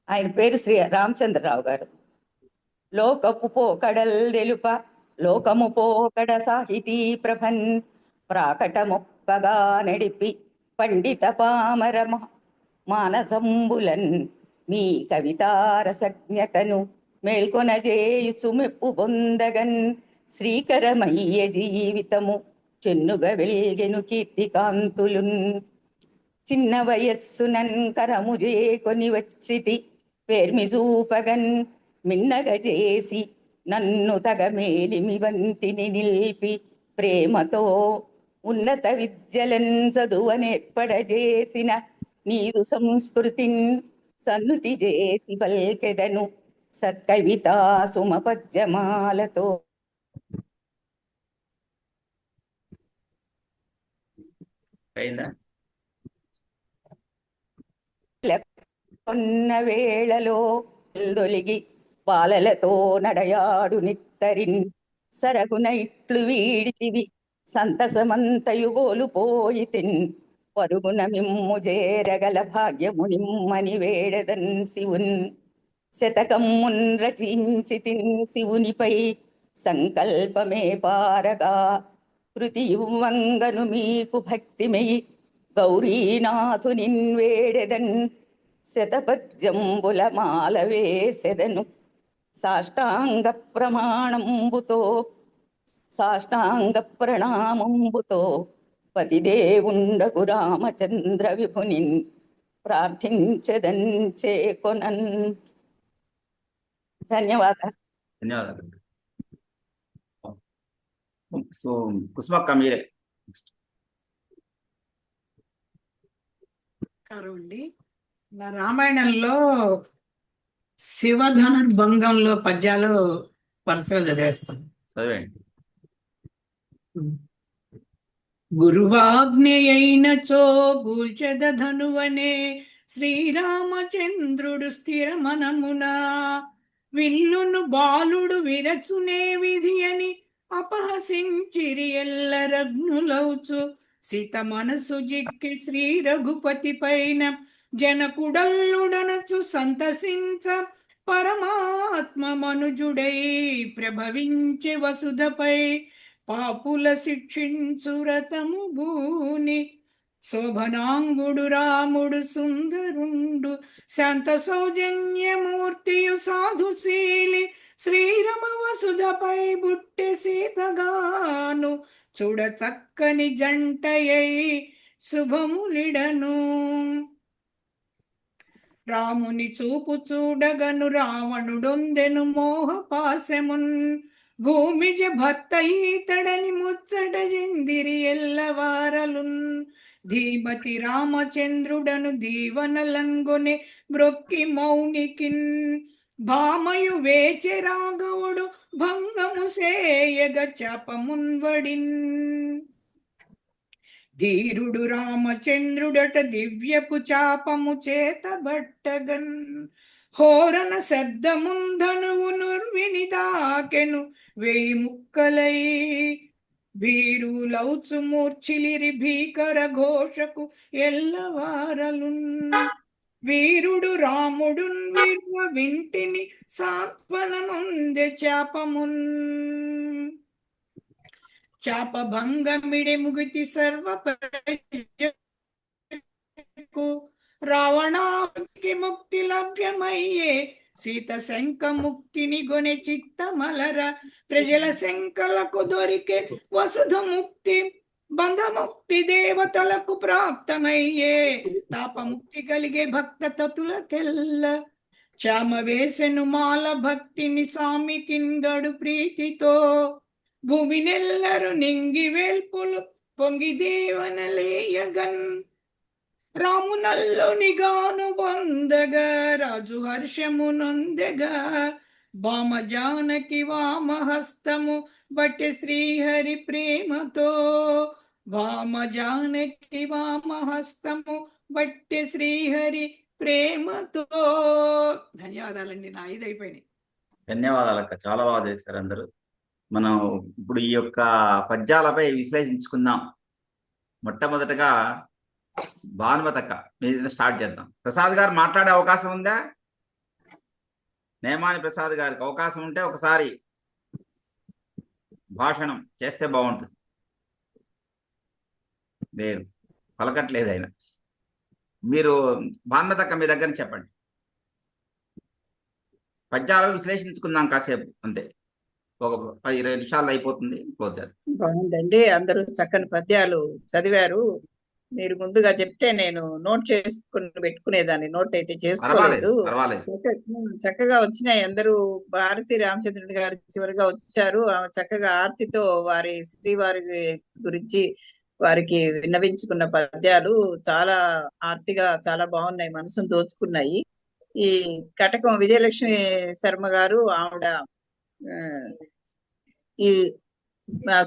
ఆయన పేరు శ్రీ రామచంద్రరావు గారు. లోకపు పోకడల్ తెలుప లోకము పోకడ సాహితీ ప్రభన్, ప్రాకటమొప్పగా నడిపి పండిత పామర మానసంబులన్, మీ కవితారసజ్ఞతను మేల్కొనజేయుచు మెప్పు పొందగన్, శ్రీకరమయ్య జీవితము చెన్నుగ వెల్గెను కీర్తికాంతులున్. చిన్న వయస్సునన్ కరము చేకొని వచ్చితి పేర్మి చూపగన్, మిన్నగ చేసి నన్ను తగ మేలిమి వంతిని నిల్పి, ప్రేమతో ఉన్నత విద్యలన్ చదువనేర్పడజేసిన నీరు సంస్కృతిన్ సన్నుతి చేసి పల్కెదను సత్కవితా సుమపద్యమాలతో. కొన్న వేళలో దొలిగి బాలలతో నడయాడు నిత్తరిన్, సరగున ఇట్లు వీడితివి సంతసమంతయుగోలు పోయితిన్, పరుగున మిమ్ము చేరగల భాగ్యము నిమ్మని వేడదన్ శివున్. శతకమ్మున్ రచించితిన్ శివునిపై సంకల్పమే పారగా, కృతి ఇవ్వంగను మీకు భక్తిమయి గౌరీనాథునిన్ వేడెదన్, శతపద్యంబుల మాల వేసెదను సాష్టాంగ ప్రమాణంబుతో, సాష్టాంగ ప్రణామంబుతో, పతిదేవుండగు రామచంద్ర విభునిన్ ప్రార్థించెదన్ చేకొనన్. ధన్యవాదాలు. ధన్యవాదాలు. సో కుసుమక్క మీరే. అండి, రామాయణంలో శివధనుర్భంగంలో పద్యాలు వరుసగా చదివేస్తాను. చదివేయండి. గురువాజ్ఞయైనచో గూల్చెద ధనువనే, శ్రీరామచంద్రుడు స్థిరమనమున, విల్లును బాలుడు విరచునే విధి అని అపహసించిరి ఎల్లరగ్నులౌచు, సీత మనసు జిక్కి శ్రీ రఘుపతి పైన జనకుడల్లుడనచు సంతసించ, పరమాత్మ మనుజుడై ప్రభవించే వసుధపై పాపుల శిక్షించు రతము భూని, శోభనాంగుడు రాముడు సుందరుండు శాంత సౌజన్యమూర్తియు సాధుశీలి శ్రీరమ వసుధపై బుట్టె సీతగాను చూడ చక్కని జంటయై శుభములిడను. రాముని చూపు చూడగను రావణుడొందెను మోహపాశమున్ భూమిజ భర్త ఈతడని ముచ్చట చెందిరి ఎల్లవారలున్. ధీమతి రామచంద్రుడను దీవనలంగొనే బ్రొక్కి మౌనికిన్ భామయు వేచె రాఘవుడు భంగము సేయగ చాపమున్వడిన్. ధీరుడు రామచంద్రుడట దివ్యపు చాపము చేతబట్టగన్ హోరన శబ్దముంధనువు నుర్విని దాకెను వేయి ముక్కలై. భీరులౌచు మూర్ఛిలిరి భీకర ఘోషకు ఎల్లవారలున్. వీరుడు రాముడున్ వీర్వ వింటిని సాత్వనముందె చాపమున్. చాప భంగమిడి ముగితి సర్వ ప్రజకు రావణాకి ముక్తి లభ్యమయ్యే. సీత శంక ముక్తిని గొనె చిత్తమలర ప్రజల శంకలకు దొరికే వసుధ ముక్తి బంధముక్తి దేవతలకు ప్రాప్తమయ్యే. తాపముక్తి కలిగే భక్త తతులకెల్ల చామ వేసెను మాల భక్తిని స్వామికింగడు ప్రీతితో. భూమి నెల్లరు నింగి వేల్పులు పొంగి దేవనలేయగన్ రామునల్లునిగాను పొందగా రాజు హర్షమునొందెగా. భామ జానకి వామహస్తము బట్టి శ్రీహరి ప్రేమతో. భామ జానకి వామహస్తము బట్టి శ్రీహరి ప్రేమతో. ధన్యవాదాలండి, నా 5 అయిపోయినాయి. ధన్యవాదాలక్క, చాలా బాగా చేశారు అందరూ. మనం ఇప్పుడు ఈ యొక్క పద్యాలపై విశ్లేషించుకుందాం. మొట్టమొదటగా భానుమతక్క మీద స్టార్ట్ చేద్దాం. ప్రసాద్ గారు మాట్లాడే అవకాశం ఉందా? నేమాని ప్రసాద్ గారికి అవకాశం ఉంటే ఒకసారి భాషణం చేస్తే బాగుంటుంది. లేదు, పలకట్లేదు ఆయన. మీరు భానుమతక్క మీ దగ్గర చెప్పండి. పద్యాలు విశ్లేషించుకుందాం కాసేపు, అంతే. ఒక 10-20 నిమిషాలు అయిపోతుంది, క్లోజ్ చేద్దాం. బాగుందండి, అందరూ చక్కని పద్యాలు చదివారు. మీరు ముందుగా చెప్తే నేను నోట్ చేసుకుని పెట్టుకునేదాన్ని, నోట్ అయితే చేసుకోలేదు. చక్కగా వచ్చినాయి అందరూ. భారతి రామచంద్రుడి గారు చివరిగా వచ్చారు. చక్కగా ఆర్తితో వారి శ్రీవారి గురించి వారికి విన్నవించుకున్న పద్యాలు చాలా ఆర్తిగా చాలా బాగున్నాయి, మనసును దోచుకున్నాయి. ఈ కటకం విజయలక్ష్మి శర్మ గారు ఆవిడ ఈ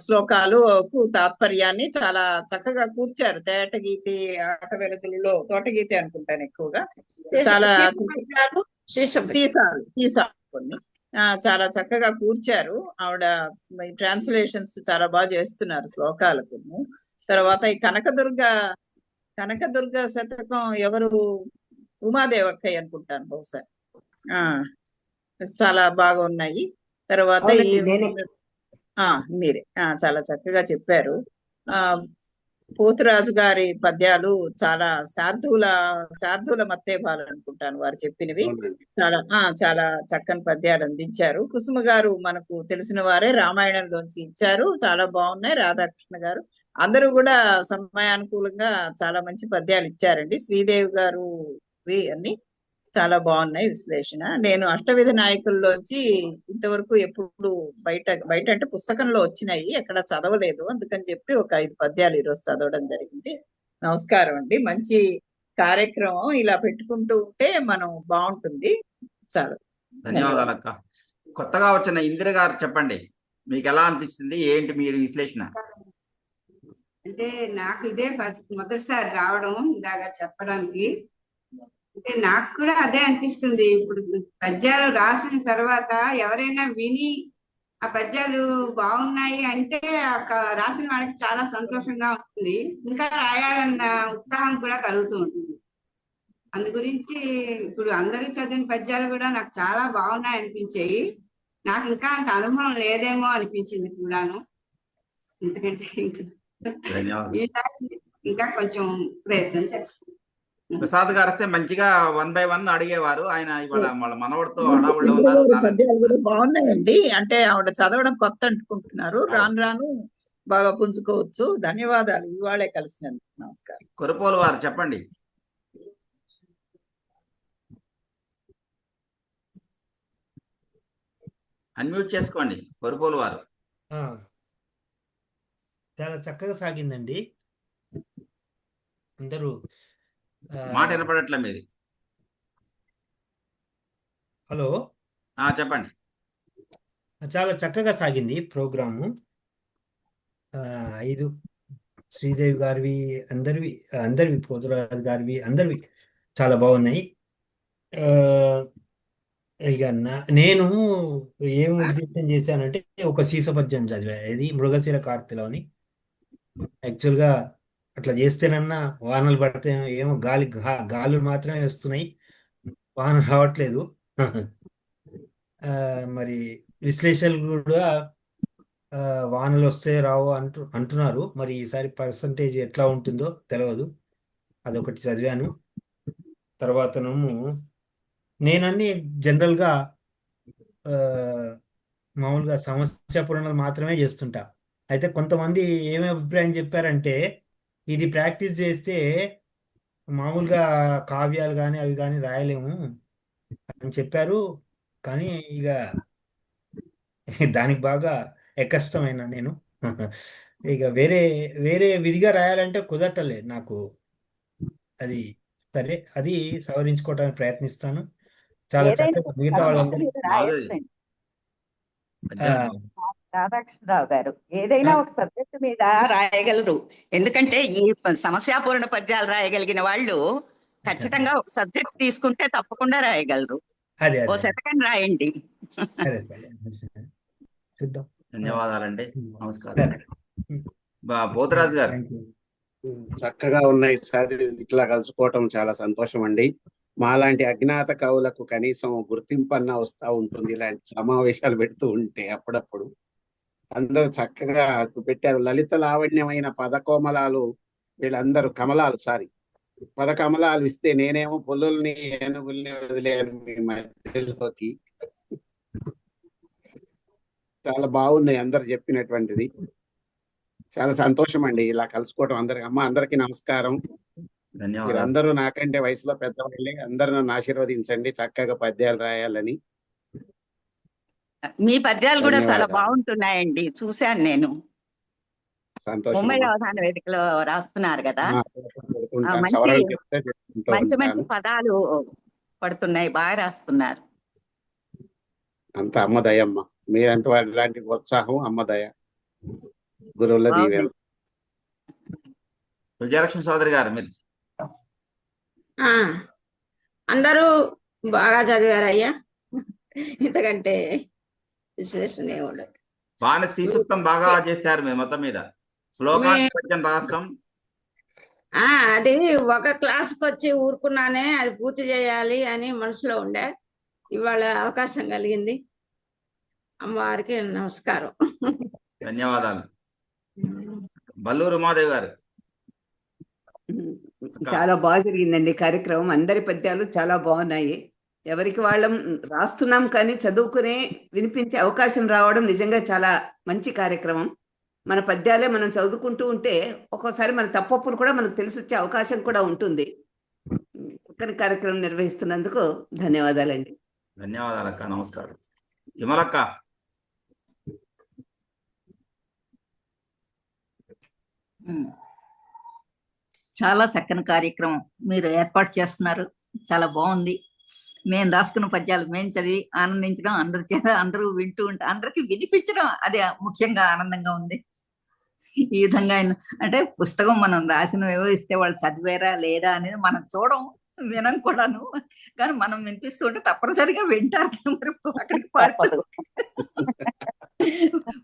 శ్లోకాలు తాత్పర్యాన్ని చాలా చక్కగా కూర్చారు. తేటగీతి ఆట వెలుతులలో, తోటగీతి అనుకుంటాను ఎక్కువగా, చాలా సీసాలు కొన్ని చాలా చక్కగా కూర్చారు. ఆవిడ ట్రాన్స్లేషన్స్ చాలా బాగా చేస్తున్నారు శ్లోకాలకు. తర్వాత ఈ కనకదుర్గ శతకం ఎవరు, ఉమాదేవక్కయ్య అనుకుంటాను బహుశా, చాలా బాగా ఉన్నాయి. తర్వాత మీరే చాలా చక్కగా చెప్పారు. పోతురాజు గారి పద్యాలు చాలా శార్దూల మత్తేభాలు అనుకుంటాను వారు చెప్పినవి. చాలా చక్కని పద్యాలు అందించారు. కుసుమ గారు మనకు తెలిసిన వారే, రామాయణంలోంచి ఇచ్చారు, చాలా బాగున్నాయి. రాధాకృష్ణ గారు అందరూ కూడా సమయానుకూలంగా చాలా మంచి పద్యాలు ఇచ్చారండి. శ్రీదేవి గారు అన్ని చాలా బాగున్నాయి విశ్లేషణ. నేను అష్టవిధ నాయకుల్లోంచి ఇంతవరకు ఎప్పుడు బయట అంటే పుస్తకంలో వచ్చినాయి, ఎక్కడ చదవలేదు. అందుకని చెప్పి ఒక 5 పద్యాలు ఈరోజు చదవడం జరిగింది. నమస్కారం అండి. మంచి కార్యక్రమం ఇలా పెట్టుకుంటూ ఉంటే మనం బాగుంటుంది. చాలా ధన్యవాదాలక్క. కొత్తగా వచ్చిన ఇందిర గారు చెప్పండి, మీకు ఎలా అనిపిస్తుంది, ఏంటి మీరు విశ్లేషణ? అంటే నాకు ఇదే మొదటిసారి రావడం ఇలాగా చెప్పడానికి. అంటే నాకు కూడా అదే అనిపిస్తుంది. ఇప్పుడు పద్యాలు రాసిన తర్వాత ఎవరైనా విని ఆ పద్యాలు బాగున్నాయి అంటే రాసిన వాళ్ళకి చాలా సంతోషంగా ఉంటుంది, ఇంకా రాయాలన్న ఉత్సాహం కూడా కలుగుతూ ఉంటుంది. అందు గురించి ఇప్పుడు అందరూ చదివిన పద్యాలు కూడా నాకు చాలా బాగున్నాయి అనిపించాయి. నాకు ఇంకా అంత అనుభవం లేదేమో అనిపించింది కూడాను. ఎందుకంటే ఇంకా కొంచెం ప్రయత్నం చేస్తాను. ప్రసాద్ గారు వస్తే మంచిగా 1 by 1 అడిగేవారు. ఆయన ఇవాళ వాళ్ళ మనవడితో హడావుడిలో ఉన్నారు. పద్యాలు కూడా బాగున్నాయండి. అంటే ఆవిడ చదవడం కొత్త అనుకుంటున్నారు. రాను రాను బాగా పుంజుకోవచ్చు. ధన్యవాదాలు ఇవాళే కలిసినందుకు. నమస్కారం. కొరపోలు వారు చెప్పండి. అన్మ్యూట్ చేసుకోండి కొరపోలు వారు. చాలా చక్కగా సాగిందండి. అందరూ మాట వినపడట్లే మీది. హలో, చెప్పండి. చాలా చక్కగా సాగింది ప్రోగ్రాము. 5 శ్రీదేవి గారివి, అందరివి పోతురాజు గారివి, అందరివి చాలా బాగున్నాయి. ఇక నేను ఏం ఉద్దేశం చేశానంటే ఒక సీసపద్యం చదివా, ఇది మృగశిర కార్తెలోని. యాక్చువల్గా అట్లా చేస్తేనన్నా వానలు పడితే ఏమో గాలులు మాత్రమే వస్తున్నాయి, వాన రావట్లేదు. మరి విశ్లేషకులు కూడా వానలు వస్తే రావు అంటున్నారు. మరి ఈసారి పర్సంటేజ్ ఎట్లా ఉంటుందో తెలియదు. అదొకటి చదివాను. తర్వాతనేమో నేనన్నీ జనరల్గా మామూలుగా సమస్య పూరణలు మాత్రమే చేస్తుంటా. అయితే కొంతమంది ఏమి అభిప్రాయం చెప్పారంటే ఇది ప్రాక్టీస్ చేస్తే మామూలుగా కావ్యాలు కానీ అవి కానీ రాయలేము అని చెప్పారు. కానీ ఇక దానికి బాగా కష్టమైన నేను ఇక వేరే విధిగా రాయాలంటే కుదరటలేదు నాకు. అది సరే, అది సవరించుకోవడానికి ప్రయత్నిస్తాను. చాలా చక్కగా మిగతా వాళ్ళందరూ రాధాకృష్ణరావు గారు ఏదైనా ఒక సబ్జెక్ట్ మీద రాయగలరు. ఎందుకంటే ఈ సమస్యాపూర్ణ పద్యాలు రాయగలిగిన వాళ్ళు ఖచ్చితంగా ఒక సబ్జెక్ట్ తీసుకుంటే తప్పకుండా రాయగలరు. ఓ శతకం రాయండి. ధన్యవాదాలండి. నమస్కారం. పోతరాజు గారు చక్కగా ఉన్నాయి సార్. ఇట్లా కలుసుకోవటం చాలా సంతోషం అండి. మాలాంటి అజ్ఞాత కవులకు కనీసం గుర్తింపు అన్న వస్తూ ఉంటుంది ఇలాంటి సమావేశాలు పెడుతూ ఉంటే. అప్పుడప్పుడు అందరూ చక్కగా పెట్టారు. లలిత లావణ్యమైన పదకోమలాలు, వీళ్ళందరూ కమలాలు, పదకమలాలు ఇస్తే నేనేమో పుల్లుల్ని ఏనుగుల్ని వదిలేను మీ మధ్యలోకి. చాలా బాగున్నాయి అందరు చెప్పినటువంటిది. చాలా సంతోషం అండి ఇలా కలుసుకోవడం. అందరికీ నమస్కారం. మీరందరూ నాకంటే వయసులో పెద్దవాళ్ళే. అందరూ నన్ను ఆశీర్వదించండి, చక్కగా పద్యాలు రాయాలని. మీ పద్యాలు కూడా చాలా బాగుంటున్నాయండి, చూశాను నేను. ముంబై అవధాన వేదికలో రాస్తున్నారు కదా, మంచి మంచి పదాలు పడుతున్నాయి, బాగా రాస్తున్నారు. అంత అమ్మదయమ్మ, మీరంటే వారి ఇలాంటి ఉత్సాహం అమ్మదయ, గురువుల దీవెన. విజయలక్ష్మి సోదరి గారు మీరు. అందరూ బాగా చదివారయ్యా, ఇంతకంటే విశ్లేషణ ఉండదు. బాగా శ్రీసూక్తం బాగా చేశారు మీ మొత్తం మీద. శ్లోకాన్ని రాష్ట్రం అది ఒక క్లాస్కి వచ్చి ఊరుకున్నానే, అది పూర్తి చేయాలి అని మనసులో ఉండే. ఇవాళ అవకాశం కలిగింది. అమ్మవారికి నమస్కారం, ధన్యవాదాలు. బల్లూరు ఉమాదేవి గారు. చాలా బాగా జరిగిందండి కార్యక్రమం. అందరి పద్యాలు చాలా బాగున్నాయి. ఎవరికి వాళ్ళం రాస్తున్నాం కానీ చదువుకునే వినిపించే అవకాశం రావడం నిజంగా చాలా మంచి కార్యక్రమం. మన పద్యాలే మనం చదువుకుంటూ ఉంటే ఒక్కోసారి మన తప్పప్పులు కూడా మనకు తెలిసి వచ్చే అవకాశం కూడా ఉంటుంది. చక్కని కార్యక్రమం నిర్వహిస్తున్నందుకు ధన్యవాదాలండి. ధన్యవాదాలు అక్క. నమస్కారం. విమలక్క. చాలా చక్కని కార్యక్రమం మీరు ఏర్పాటు చేస్తున్నారు, చాలా బాగుంది. మేము రాసుకున్న పద్యాలు మేము చదివి ఆనందించడం, అందరి చేత అందరూ వింటూ ఉంటే అందరికి వినిపించడం, అది ముఖ్యంగా ఆనందంగా ఉంది. ఈ విధంగా అంటే పుస్తకం మనం రాసినవేవో ఇస్తే వాళ్ళు చదివారా లేదా అనేది మనం చూడం, వినం కూడాను. కానీ మనం వినిపిస్తూ ఉంటే తప్పనిసరిగా వింటారు. మరి అక్కడికి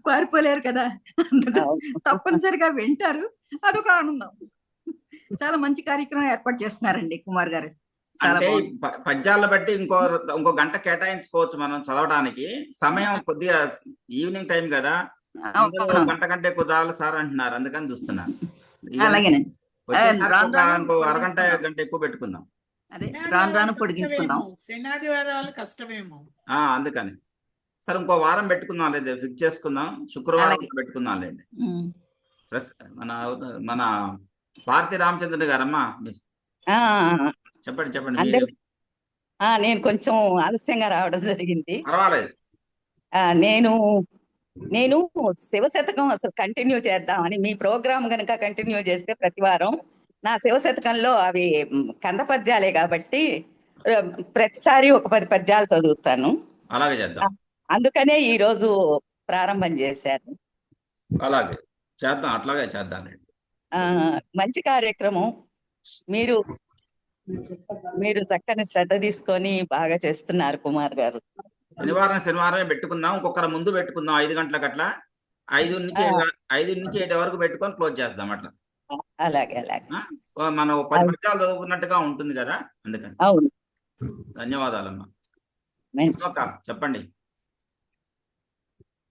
పారిపోలేరు కదా, తప్పనిసరిగా వింటారు. అదొక ఆనందం. చాలా మంచి కార్యక్రమం ఏర్పాటు చేస్తున్నారండి కుమార్ గారు. అంటే పద్యాలను బట్టి ఇంకో గంట కేటాయించుకోవచ్చు మనం చదవడానికి. సమయం కొద్దిగా ఈవినింగ్ టైం కదా, గంట కంటే ఎక్కువ చాలు సార్ అంటున్నారు, అందుకని చూస్తున్నాను. అలాగేనండి. వచ్చేదాకా రాను ఒక రాను ఇంకో అరగంట పొడిగించుకుందాం. గంట ఎక్కువ పెట్టుకుందాం. అదే శనివారం రాను రాను కష్టమేమో, పొడిగించుకుందాం. శనాదివారాలు కష్టమేమో. అందుకని సరే ఇంకో వారం పెట్టుకుందాం, లేదా ఫిక్స్ చేసుకుందాం. శుక్రవారం అలాగే. పెట్టుకుందాం లేండి. ఉమ్. మన మన భారతి రామచంద్ర గారమ్మా మీరు ఆ, చెప్పండి చెప్పండి అందరు మీరు. నేను కొంచెం ఆలస్యంగా రావడం జరిగింది. పర్వాలేదు. నేను నేను శివశతకం అసలు కంటిన్యూ చేద్దామని, మీ ప్రోగ్రామ్ గనక కంటిన్యూ చేస్తే ప్రతి వారం నా శివశతకంలో అవి కంద పద్యాలే కాబట్టి ప్రతిసారి ఒక 10 పద్యాలు చదువుతాను. అలాగే చేద్దాం. అందుకనే ఈ రోజు ప్రారంభం చేశాను. అలాగే చేద్దాం, అట్లాగే చేద్దాంలేండి. మంచి కార్యక్రమం. మీరు మీరు చక్కని శ్రద్ధ తీసుకొని బాగా చేస్తున్నారు కుమార్ గారు. శనివారమే పెట్టుకుందాం, ఇంకొకరు ముందు పెట్టుకుందాం 5 గంటలకు అట్లా. 5 నుంచి 7 వరకు పెట్టుకొని క్లోజ్ చేద్దాం అట్లా. అలాగే అలాగే. మనం 10 పద్యాలు చదువుకున్నట్టుగా ఉంటుంది కదా, అందుకని. అవును. ధన్యవాదాలమ్మా. చెప్పండి.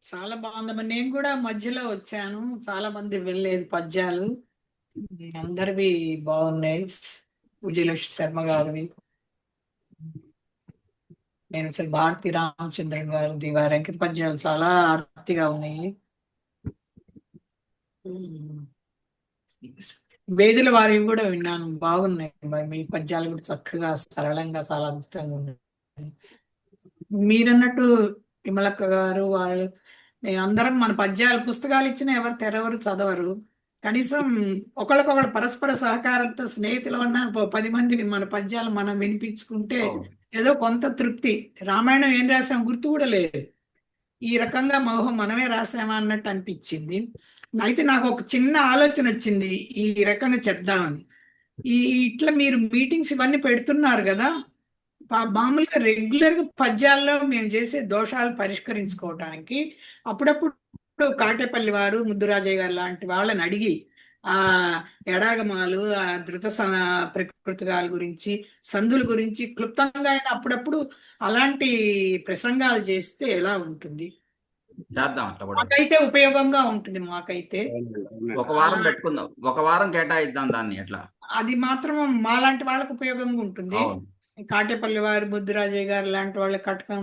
చాలా బాగుందమ్మా. నేను కూడా మధ్యలో వచ్చాను, చాలా మంది వెళ్ళలేదు పద్యాలు, అందరివి బాగున్నాయి. విజయలక్ష్మి శర్మ గారివి, నేను అసలు భారతి రామచంద్రన్ గారిది, వారి అంకిత పద్యాలు చాలా ఆర్తిగా ఉన్నాయి. వేదుల వారివి కూడా విన్నాను, బాగున్నాయి. మీ పద్యాలు కూడా చక్కగా సరళంగా చాలా అద్భుతంగా ఉన్నాయి. మీరన్నట్టు విమలక్క గారు వాళ్ళు అందరం మన పద్యాలు పుస్తకాలు ఇచ్చినా ఎవరు తెరవరు, చదవరు. కనీసం ఒకళ్ళకొకళ్ళు పరస్పర సహకారంతో స్నేహితులు ఉన్న 10 మంది మన పద్యాలు మనం వినిపించుకుంటే ఏదో కొంత తృప్తి. రామాయణం ఏం రాసాం గుర్తు కూడా లేదు, ఈ రకంగా మనమే రాసామా అన్నట్టు అనిపించింది. అయితే నాకు ఒక చిన్న ఆలోచన వచ్చింది, ఈ రకంగా చెప్దామని. ఇట్లా మీరు మీటింగ్స్ ఇవన్నీ పెడుతున్నారు కదా, మామూలుగా రెగ్యులర్ గా పద్యాల్లో మేము చేసే దోషాలు పరిష్కరించుకోవటానికి అప్పుడప్పుడు కాటేపల్లి వారు, ముద్దురాజయ్య గారు లాంటి వాళ్ళని అడిగి ఆ ఎడాగమాలు, ఆ ధృత ప్రకృతిగాల గురించి, సందుల గురించి క్లుప్తంగా అయినా అప్పుడప్పుడు అలాంటి ప్రసంగాలు చేస్తే ఎలా ఉంటుంది? మాకైతే ఉపయోగంగా ఉంటుంది. మాకైతే ఒక వారం పెట్టుకుందాం, ఒక వారం కేటాయిద్దాం దాన్ని. ఎట్లా అది మాత్రం మాలాంటి వాళ్ళకు ఉపయోగంగా ఉంటుంది. కాటేపల్లి వారు, బుద్ధిరాజయ్య గారు లాంటి వాళ్ళు, కటకం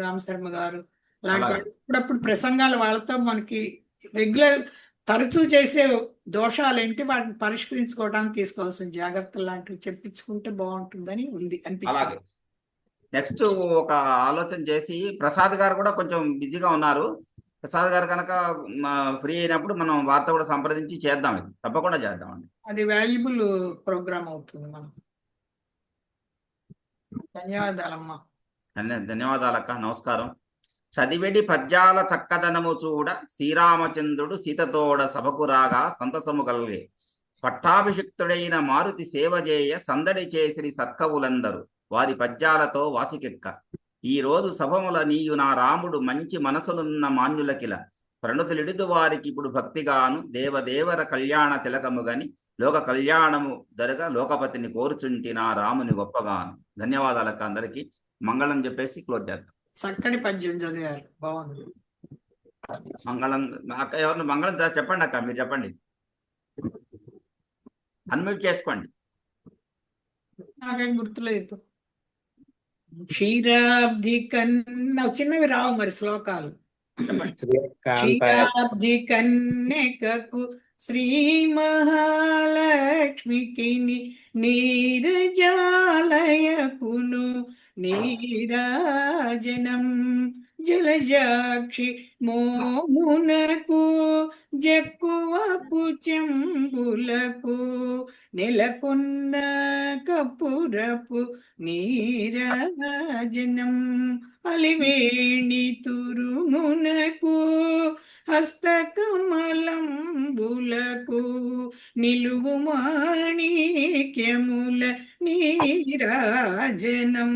రామశర్మ గారు లాంటి వాళ్ళు అప్పుడప్పుడు ప్రసంగాలు వాళ్ళతో మనకి రెగ్యులర్ తరచూ చేసే దోషాలు ఏంటి వాటిని పరిష్కరించుకోవడానికి తీసుకోవాల్సిన జాగ్రత్తలు లాంటివి చెప్పించుకుంటే బాగుంటుందని అనిపించింది. నెక్స్ట్ ఒక ఆలోచన చేసి, ప్రసాద్ గారు కూడా కొంచెం బిజీగా ఉన్నారు. ప్రసాద్ గారు కనుక ఫ్రీ అయినప్పుడు మనం వారితో కూడా సంప్రదించి చేద్దాం, ఇది తప్పకుండా చేద్దామండి. అది వాల్యుబుల్ ప్రోగ్రామ్ అవుతుంది మనం. ధన్యవాదాలమ్మా. ధన్యవాదాలక్క. నమస్కారం. చదివెడి పద్యాల చక్కదనము చూడ శ్రీరామచంద్రుడు సీతతోడ సభకు రాగా సంతసము కలిగే. పట్టాభిషిక్తుడైన మారుతి సేవజేయ సందడి చేసిరి సత్కవులందరూ వారి పద్యాలతో వాసికెక్క. ఈ రోజు సభముల నీయు నా రాముడు మంచి మనసులున్న మాన్యులకిల. ప్రణుతులిడుదు వారికి ఇప్పుడు భక్తిగాను దేవదేవర కళ్యాణ తిలకముగని లోక కళ్యాణము దరగా లోకపతిని కోరుచుంటి నా రాముని గొప్పగాను. ధన్యవాదాలక్క. అందరికి మంగళం చెప్పేసి క్లోజ్ చేద్దాం. చక్కటి పద్యం చదివారు, బాగుంది. మంగళం అక్క, ఎవరిని మంగళం చెప్పండి అక్క, మీరు చెప్పండి, అన్మ్యూట్ చేసుకోండి. నాకేం గుర్తులేదు. క్షీరాబ్ది కన్నా చిన్నవి రావు మరి శ్లోకాలు. క్షీరాబ్ది కన్నెకకు శ్రీ మహాలక్ష్మికి నీరజాలయకును నీరాజనం జలజాక్షి మోమునకు జక్కువకు చెంబులకు నెలకొన్న కపురపు నీరాజనం అలివేణి తురుమునకు హస్తకమలంబులకు నిలువు మాణిక్యముల నీరాజనం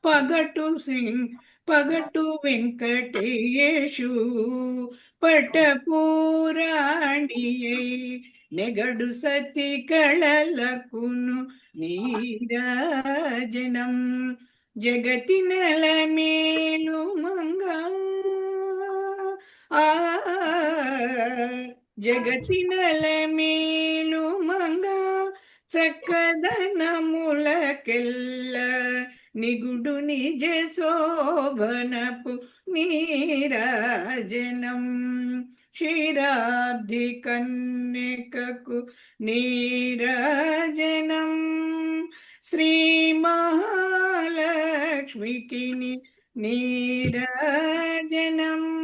పగటు వెంకటేశు పటపురాణియై నెగడు సతి కళలకును నీరాజనం జగతి నలమేలు మంగ జగతినల మేలు మంగ చక్కదనములకెల్ల నిగుడు నిజ శోభనపు నీరాజనం క్షీరాబ్ది కన్యకకు నీరాజనం శ్రీ మహాలక్ష్మికి నీరాజనం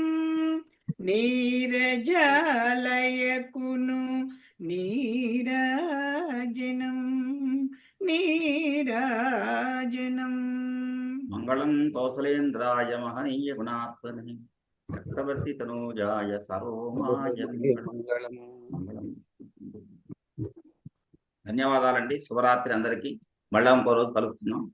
నీరజాలయకును నీరాజనం నీరాజనం. మంగళం కౌసలేంద్రాయ మహనీయ గుణాత్మనే చక్రవర్తి తనూజాయ సర్వమాయ మంగళం. ధన్యవాదాలండి. శుభరాత్రి అందరికీ. మళ్ళా ఇంకో రోజు కలుస్తున్నాం.